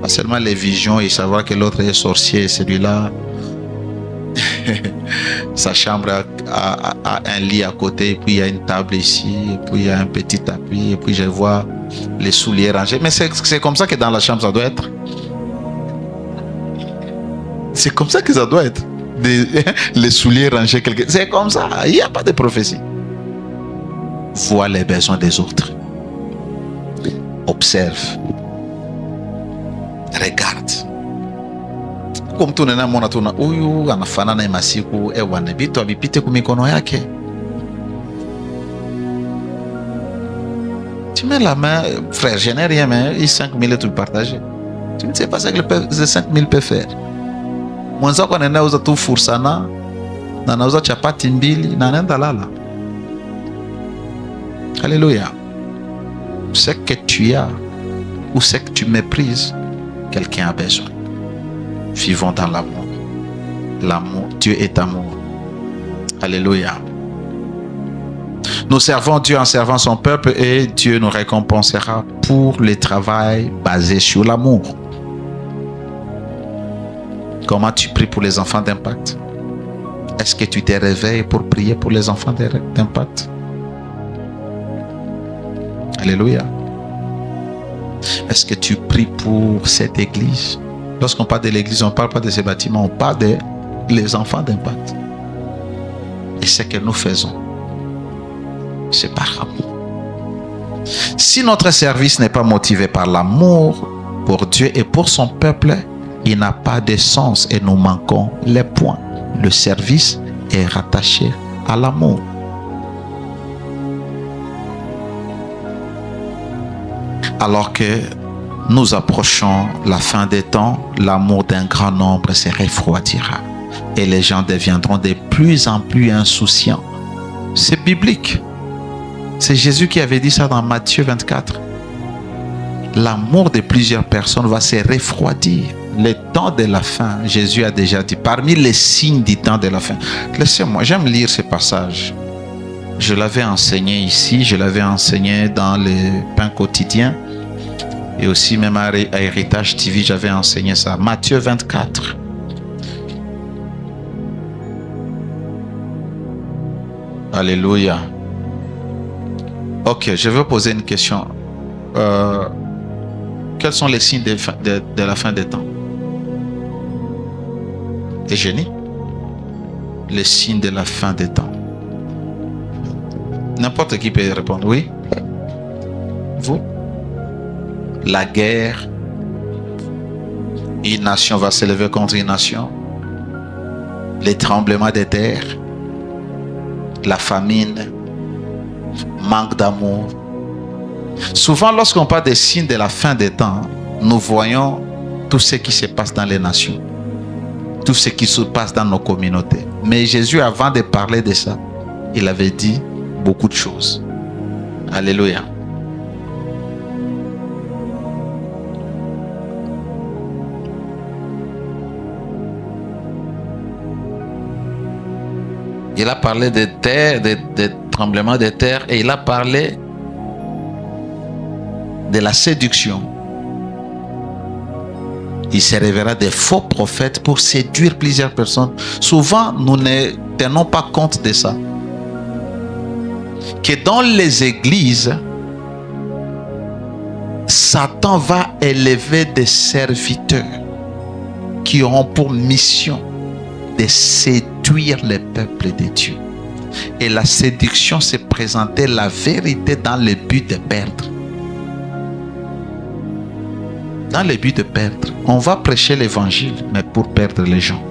Pas seulement les visions et savoir que l'autre est sorcier, celui-là, sa chambre a un lit à côté, et puis il y a une table ici, et puis il y a un petit tapis, et puis je vois les souliers rangés. Mais c'est comme ça que dans la chambre ça doit être. C'est comme ça que ça doit être. Les souliers rangés, c'est comme ça. Il n'y a pas de prophétie. Vois les besoins des autres. Observe. Regarde. Comme tu nena mona tuna huyu anafanana masiku ewane vitu avipite kwa mikono yake. Tu mets la main, frère, je n'ai rien, mais il 5 000 tu le partages. Tu ne sais pas ce que les 5 000 peut faire. Mwenzako anauza tu fursana na anauza chapati mbili na anaenda lala. Alléluia. Ce que tu as ou ce que tu méprises, quelqu'un a besoin. Vivons dans l'amour. L'amour, Dieu est amour. Alléluia. Nous servons Dieu en servant son peuple et Dieu nous récompensera pour le travail basé sur l'amour. Comment tu pries pour les enfants d'Impact? Est-ce que tu te réveilles pour prier pour les enfants d'Impact? Alléluia. Est-ce que tu pries pour cette église? Lorsqu'on parle de l'église, on ne parle pas de ces bâtiments, on parle des enfants d'Impact. Et ce que nous faisons, c'est par amour. Si notre service n'est pas motivé par l'amour pour Dieu et pour son peuple, il n'a pas de sens et nous manquons les points. Le service est rattaché à l'amour. Alors que nous approchons la fin des temps, l'amour d'un grand nombre se refroidira et les gens deviendront de plus en plus insouciants. C'est biblique. C'est Jésus qui avait dit ça dans Matthieu 24. L'amour de plusieurs personnes va se refroidir. Le temps de la fin, Jésus a déjà dit, parmi les signes du temps de la fin. Laissez-moi, j'aime lire ce passage. Je l'avais enseigné ici, je l'avais enseigné dans le pain quotidien. Et aussi même à Héritage TV, j'avais enseigné ça. Matthieu 24. Alléluia. Ok, je veux poser une question. Quels sont les signes de la fin des temps? Et génie. Les signes de la fin des temps. N'importe qui peut répondre. Oui. Vous? La guerre. Une nation va s'élever contre une nation. Les tremblements de terre. La famine. Manque d'amour. Souvent, lorsqu'on parle des signes de la fin des temps, nous voyons tout ce qui se passe dans les nations. Tout ce qui se passe dans nos communautés. Mais Jésus, avant de parler de ça, il avait dit beaucoup de choses. Alléluia. Il a parlé de terre, de tremblements de terre, et il a parlé de la séduction. Il se révélera des faux prophètes pour séduire plusieurs personnes. Souvent, nous ne tenons pas compte de ça. Que dans les églises, Satan va élever des serviteurs qui auront pour mission de séduire le peuple de Dieu. Et la séduction, c'est présenter la vérité dans le but de perdre. dans le but de perdre. On va prêcher l'évangile, mais pour perdre les gens.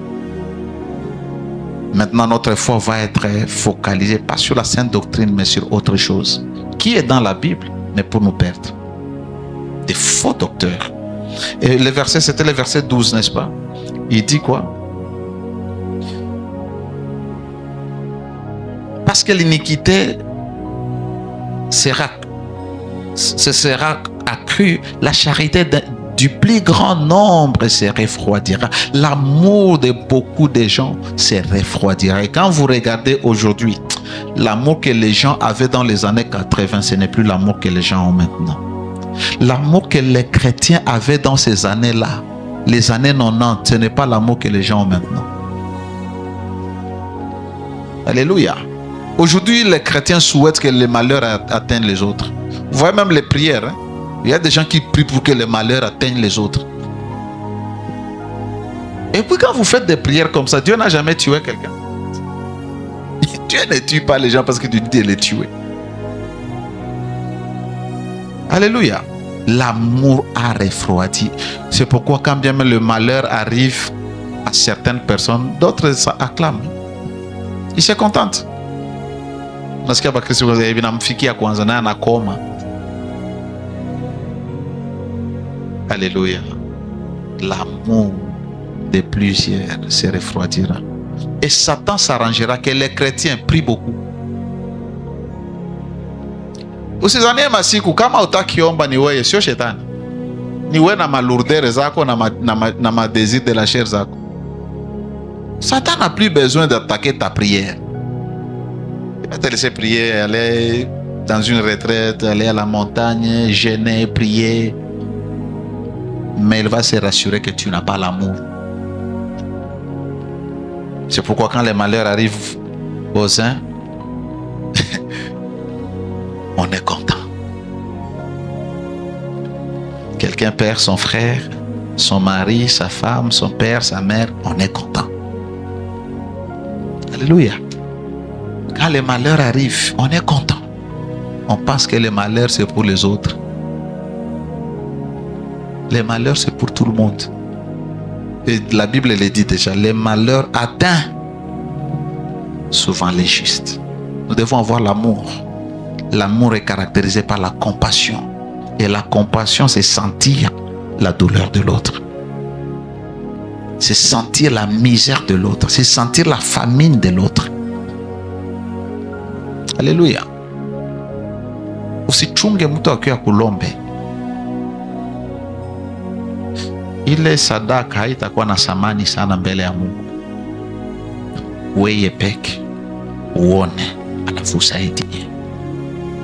Maintenant, notre foi va être focalisée, pas sur la sainte doctrine, mais sur autre chose, qui est dans la Bible, mais pour nous perdre. Des faux docteurs. Et le verset, c'était le verset 12, n'est-ce pas? Il dit quoi? Parce que l'iniquité sera accrue, la charité du plus grand nombre se refroidira. L'amour de beaucoup de gens se refroidira. Et quand vous regardez aujourd'hui, l'amour que les gens avaient dans les années 80, ce n'est plus l'amour que les gens ont maintenant. L'amour que les chrétiens avaient dans ces années-là, les années 90, ce n'est pas l'amour que les gens ont maintenant. Alléluia. Aujourd'hui, les chrétiens souhaitent que le malheur atteigne les autres. Vous voyez même les prières. Hein? Il y a des gens qui prient pour que le malheur atteigne les autres. Et puis quand vous faites des prières comme ça, Dieu n'a jamais tué quelqu'un. Dieu ne tue pas les gens parce que Dieu dit de les tuer. Alléluia. L'amour a refroidi. C'est pourquoi quand bien même le malheur arrive à certaines personnes, d'autres acclament. Ils se contentent. Nasikia bakristo vinamfikia kwanza naye anakoma. Alléluia. L'amour de plusieurs se refroidira. Et Satan s'arrangera que les chrétiens prient beaucoup. Usizanie masiku kama utakiomba ni wewe sio shetani. Ni wewe na malourdeur zako na ma désir de la chair zako. Satan n'a plus besoin d'attaquer ta prière. Il va te laisser prier, aller dans une retraite, aller à la montagne, jeûner, prier. Mais il va se rassurer que tu n'as pas l'amour. C'est pourquoi quand les malheurs arrivent aux uns, on est content. Quelqu'un perd son frère, son mari, sa femme, son père, sa mère, on est content. Alléluia. Quand les malheurs arrivent, on est content. On pense que les malheurs, c'est pour les autres. Les malheurs, c'est pour tout le monde. Et la Bible le dit déjà, les malheurs atteignent souvent les justes. Nous devons avoir l'amour. L'amour est caractérisé par la compassion. Et la compassion, c'est sentir la douleur de l'autre. C'est sentir la misère de l'autre. C'est sentir la famine de l'autre. Alléluia. Usichunge mtu akiwa kulombe. Ile sadaka haitakuwa na thamani sana mbele ya Mungu. Wewe peke uone alafu usaidie.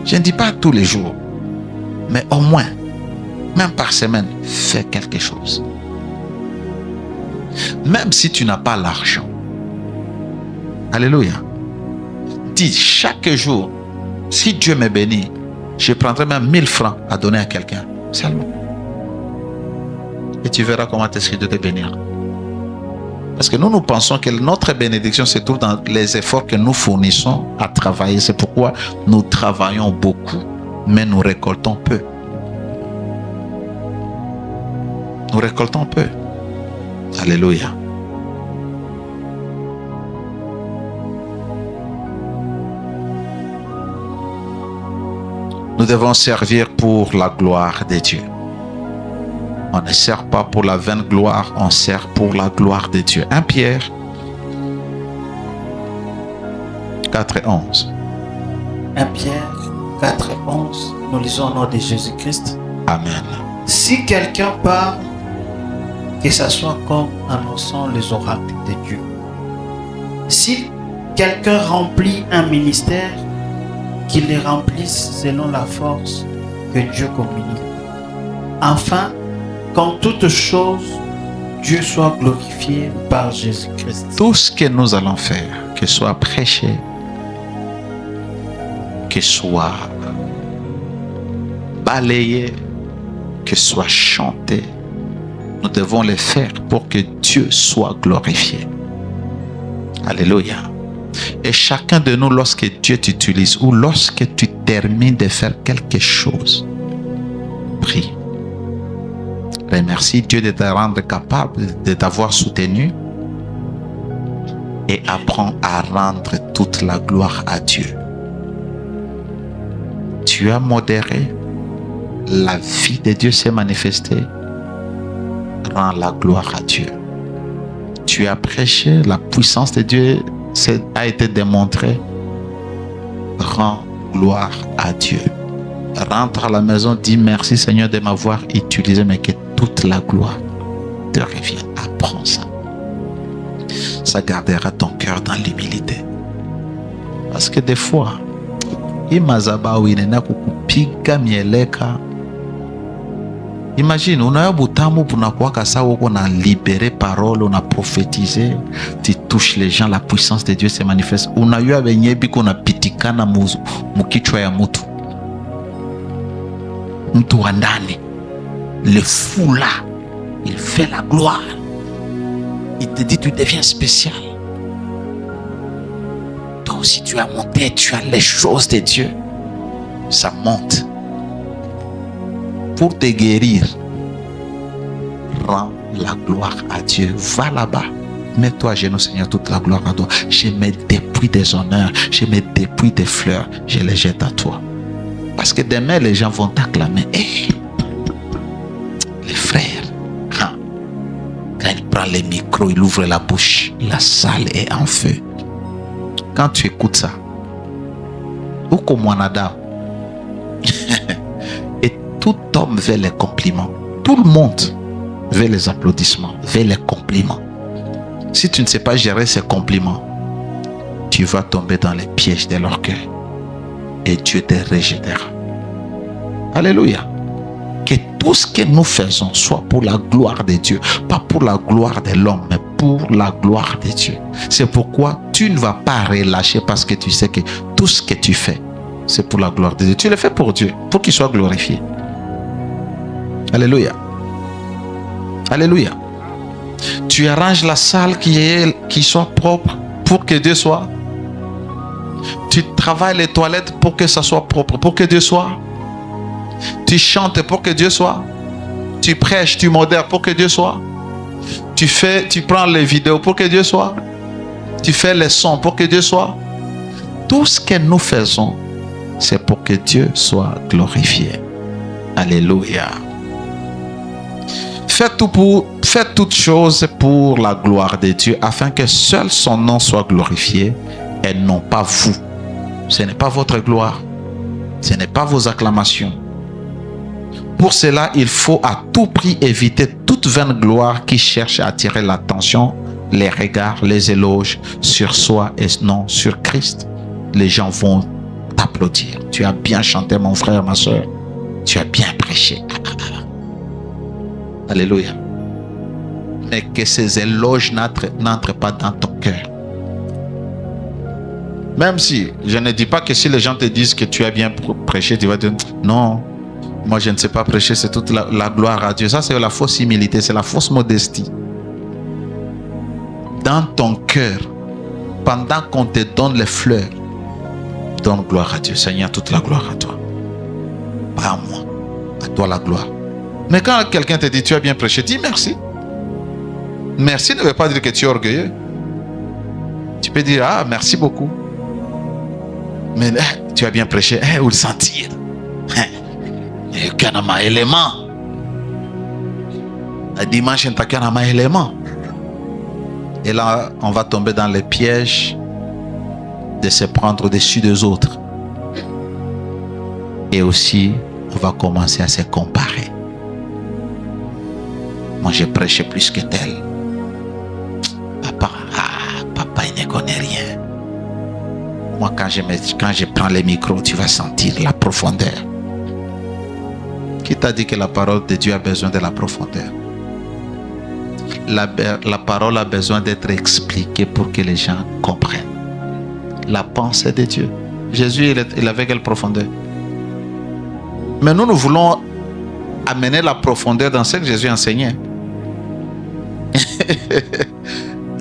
Je ne dis pas tous les jours, mais au moins, même par semaine, fais quelque chose. Même si tu n'as pas l'argent. Alléluia. Dis chaque jour, si Dieu me bénit, je prendrai même 1000 francs à donner à quelqu'un. Seulement. Et tu verras comment est-ce que Dieu te bénira. Parce que nous pensons que notre bénédiction se trouve dans les efforts que nous fournissons à travailler. C'est pourquoi nous travaillons beaucoup, mais nous récoltons peu. Nous récoltons peu. Alléluia. Nous devons servir pour la gloire de Dieu. On ne sert pas pour la vaine gloire, on sert pour la gloire de Dieu. 1 Pierre 4 et 11. 1 Pierre 4 et 11. Nous lisons au nom de Jésus-Christ. Amen. Si quelqu'un parle, que ce soit comme annonçant les oracles de Dieu. Si quelqu'un remplit un ministère, qu'il les remplisse selon la force que Dieu communique. Enfin, qu'en toutes choses, Dieu soit glorifié par Jésus-Christ. Tout ce que nous allons faire, que soit prêché, que soit balayé, que soit chanté, nous devons le faire pour que Dieu soit glorifié. Alléluia. Et chacun de nous, lorsque Dieu t'utilise ou lorsque tu termines de faire quelque chose, prie. Remercie Dieu de te rendre capable, de t'avoir soutenu. Et apprends à rendre toute la gloire à Dieu. Tu as modéré. La vie de Dieu s'est manifestée. Rends la gloire à Dieu. Tu as prêché. La puissance de Dieu a été démontrée. Rends gloire à Dieu. Rentre à la maison, dis merci Seigneur de m'avoir utilisé, mais que toute la gloire te revienne. Apprends ça. Ça gardera ton cœur dans l'humilité. Parce que des fois, imagine, unaya butamu bunakuwaka sawa uko na libérer parole, on a prophétisé, tu touches les gens, la puissance de Dieu se manifeste. Unayua benye biko na pitikana mukichwa ya mutu. Mtu wa ndani, le fou là, il fait la gloire. Il te dit, tu deviens spécial. Toi aussi, tu as monté, tu as les choses de Dieu. Ça monte. Pour te guérir, rends la gloire à Dieu. Va là-bas. Mets-toi à genoux, Seigneur, toute la gloire à toi. Je me dépouille des honneurs, je me dépouille des fleurs, je les jette à toi. Parce que demain, les gens vont t'acclamer. Hey, les frères, quand il prend les micros, il ouvre la bouche, la salle est en feu. Quand tu écoutes ça, ou comme Adam, et tout homme veut les compliments. Tout le monde veut les applaudissements, veut les compliments. Si tu ne sais pas gérer ces compliments, tu vas tomber dans les pièges de leur cœur. Et Dieu te rejettera. Alléluia. Que tout ce que nous faisons soit pour la gloire de Dieu, pas pour la gloire de l'homme, mais pour la gloire de Dieu. C'est pourquoi tu ne vas pas relâcher, parce que tu sais que tout ce que tu fais, c'est pour la gloire de Dieu. Tu le fais pour Dieu, pour qu'il soit glorifié. Alléluia. Alléluia. Tu arranges la salle qui soit propre pour que Dieu soit. Tu travailles les toilettes pour que ça soit propre, pour que Dieu soit. Tu chantes pour que Dieu soit. Tu prêches, tu modères pour que Dieu soit. Tu prends les vidéos pour que Dieu soit. Tu fais les sons pour que Dieu soit. Tout ce que nous faisons, c'est pour que Dieu soit glorifié. Alléluia. Faites toutes choses pour la gloire de Dieu, afin que seul son nom soit glorifié et non pas vous. Ce n'est pas votre gloire. Ce n'est pas vos acclamations. Pour cela, il faut à tout prix éviter toute vaine gloire qui cherche à attirer l'attention, les regards, les éloges sur soi et non sur Christ. Les gens vont t'applaudir. Tu as bien chanté, mon frère, ma soeur. Tu as bien prêché. Alléluia. Mais que ces éloges n'entrent pas dans ton cœur. Même si, je ne dis pas que si les gens te disent que tu as bien prêché, tu vas dire non, moi je ne sais pas prêcher, c'est toute la gloire à Dieu. Ça, c'est la fausse humilité, c'est la fausse modestie. Dans ton cœur, pendant qu'on te donne les fleurs, donne gloire à Dieu. Seigneur, toute la gloire à toi. Pas à moi, à toi la gloire. Mais quand quelqu'un te dit tu as bien prêché, dis merci. Merci ne veut pas dire que tu es orgueilleux. Tu peux dire ah merci beaucoup. Mais tu as bien prêché, où le sentir? Il y a un élément. Dimanche, il y a un élément. Et là, on va tomber dans les pièges de se prendre au-dessus des autres. Et aussi, on va commencer à se comparer. Moi, j'ai prêché plus que tel. Papa, il ne connaît rien. Moi, quand je prends les micros, tu vas sentir la profondeur. Qui t'a dit que la parole de Dieu a besoin de la profondeur? La parole a besoin d'être expliquée pour que les gens comprennent la pensée de Dieu. Jésus, il avait quelle profondeur? Mais nous voulons amener la profondeur dans ce que Jésus enseignait.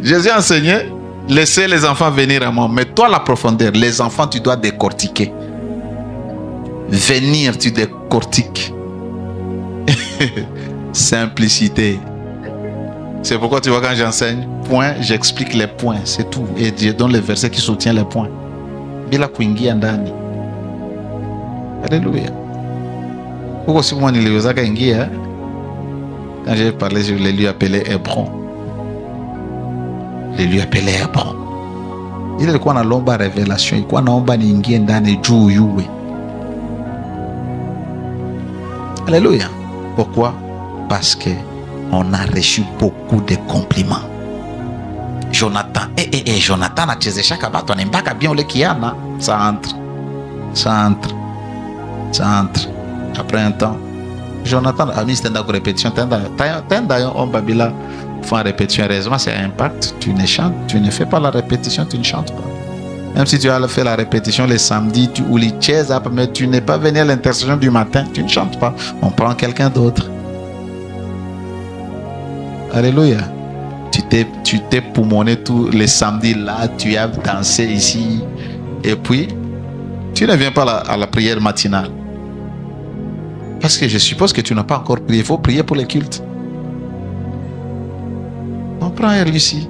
Jésus enseignait, laissez les enfants venir à moi. Mais toi, la profondeur, les enfants, tu dois décortiquer. Venir, tu décortiques. Simplicité. C'est pourquoi tu vois quand j'enseigne, point, j'explique les points, c'est tout. Et je donne les versets qui soutiennent les points. Bila kuingia ndani. Alléluia. Pourquoi si moi niliwezaka ingia, quand j'ai parlé, je l'ai lui appelé Hébron. Je lui appelé Hébron. Il alikuwa analomba révélation, ilikuwa naomba niingie ndani juu yuwe. Alléluia. Pourquoi? Parce que on a reçu beaucoup de compliments. Jonathan, Jonathan anachezesha watu anembaka bien ule kiana, ça entre. Après un temps, Jonathan a mis tenda ko répétition, tenda on babila font répétition. Heureusement c'est impact, tu ne fais pas la répétition, tu ne chantes pas. Même si tu as fait la répétition les samedis ou les chaises, mais tu n'es pas venu à l'intercession du matin, tu ne chantes pas. On prend quelqu'un d'autre. Alléluia. Tu t'es poumonné tous les samedis là, tu as dansé ici. Et puis, tu ne viens pas à la prière matinale. Parce que je suppose que tu n'as pas encore prié. Il faut prier pour les cultes. On prend elle ici.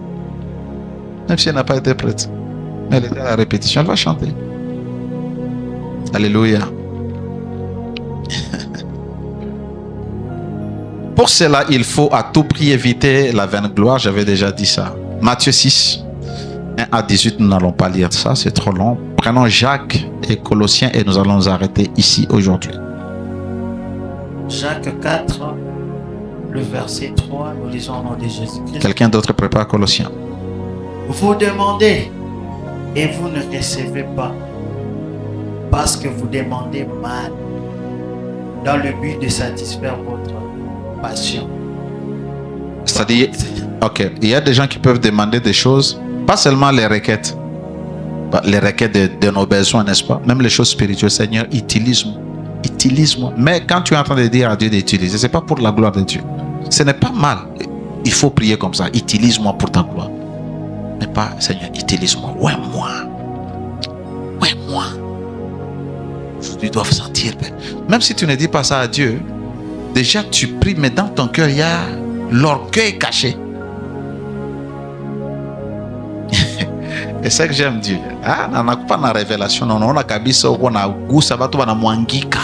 Même si elle n'a pas été prête. Mais elle est à la répétition, elle va chanter. Alléluia. Pour cela, il faut à tout prix éviter la vaine gloire. J'avais déjà dit ça. Matthieu 6, 1 à 18, nous n'allons pas lire ça, c'est trop long. Prenons Jacques et Colossiens et nous allons nous arrêter ici aujourd'hui. Jacques 4, le verset 3, nous lisons au nom de Jésus-Christ. Quelqu'un d'autre prépare Colossiens. Vous demandez et vous ne recevez pas parce que vous demandez mal dans le but de satisfaire votre passion. C'est-à-dire, ok, il y a des gens qui peuvent demander des choses, pas seulement les requêtes de nos besoins, n'est-ce pas? Même les choses spirituelles. Seigneur, utilise-moi. Mais quand tu es en train de dire à Dieu d'utiliser, c'est pas pour la gloire de Dieu. Ce n'est pas mal. Il faut prier comme ça. Utilise-moi pour ta gloire. Mais pas, Seigneur, utilise-moi. Ouais, moi. Tu dois sentir. Même si tu ne dis pas ça à Dieu, déjà tu pries, mais dans ton cœur, il y a l'orgueil caché. Et c'est que j'aime Dieu. Ah, on n'a pas la révélation. On a kabisa, on a goût, ça va tout na mwangika.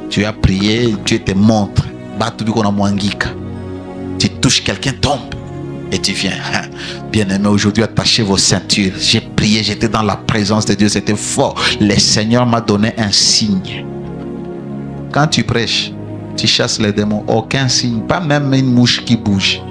Tu as prié, Dieu te montre. Tu touches quelqu'un, tombe. Et tu viens, bien-aimé, aujourd'hui, attachez vos ceintures. J'ai prié, j'étais dans la présence de Dieu, c'était fort. Le Seigneur m'a donné un signe. Quand tu prêches, tu chasses les démons, aucun signe, pas même une mouche qui bouge.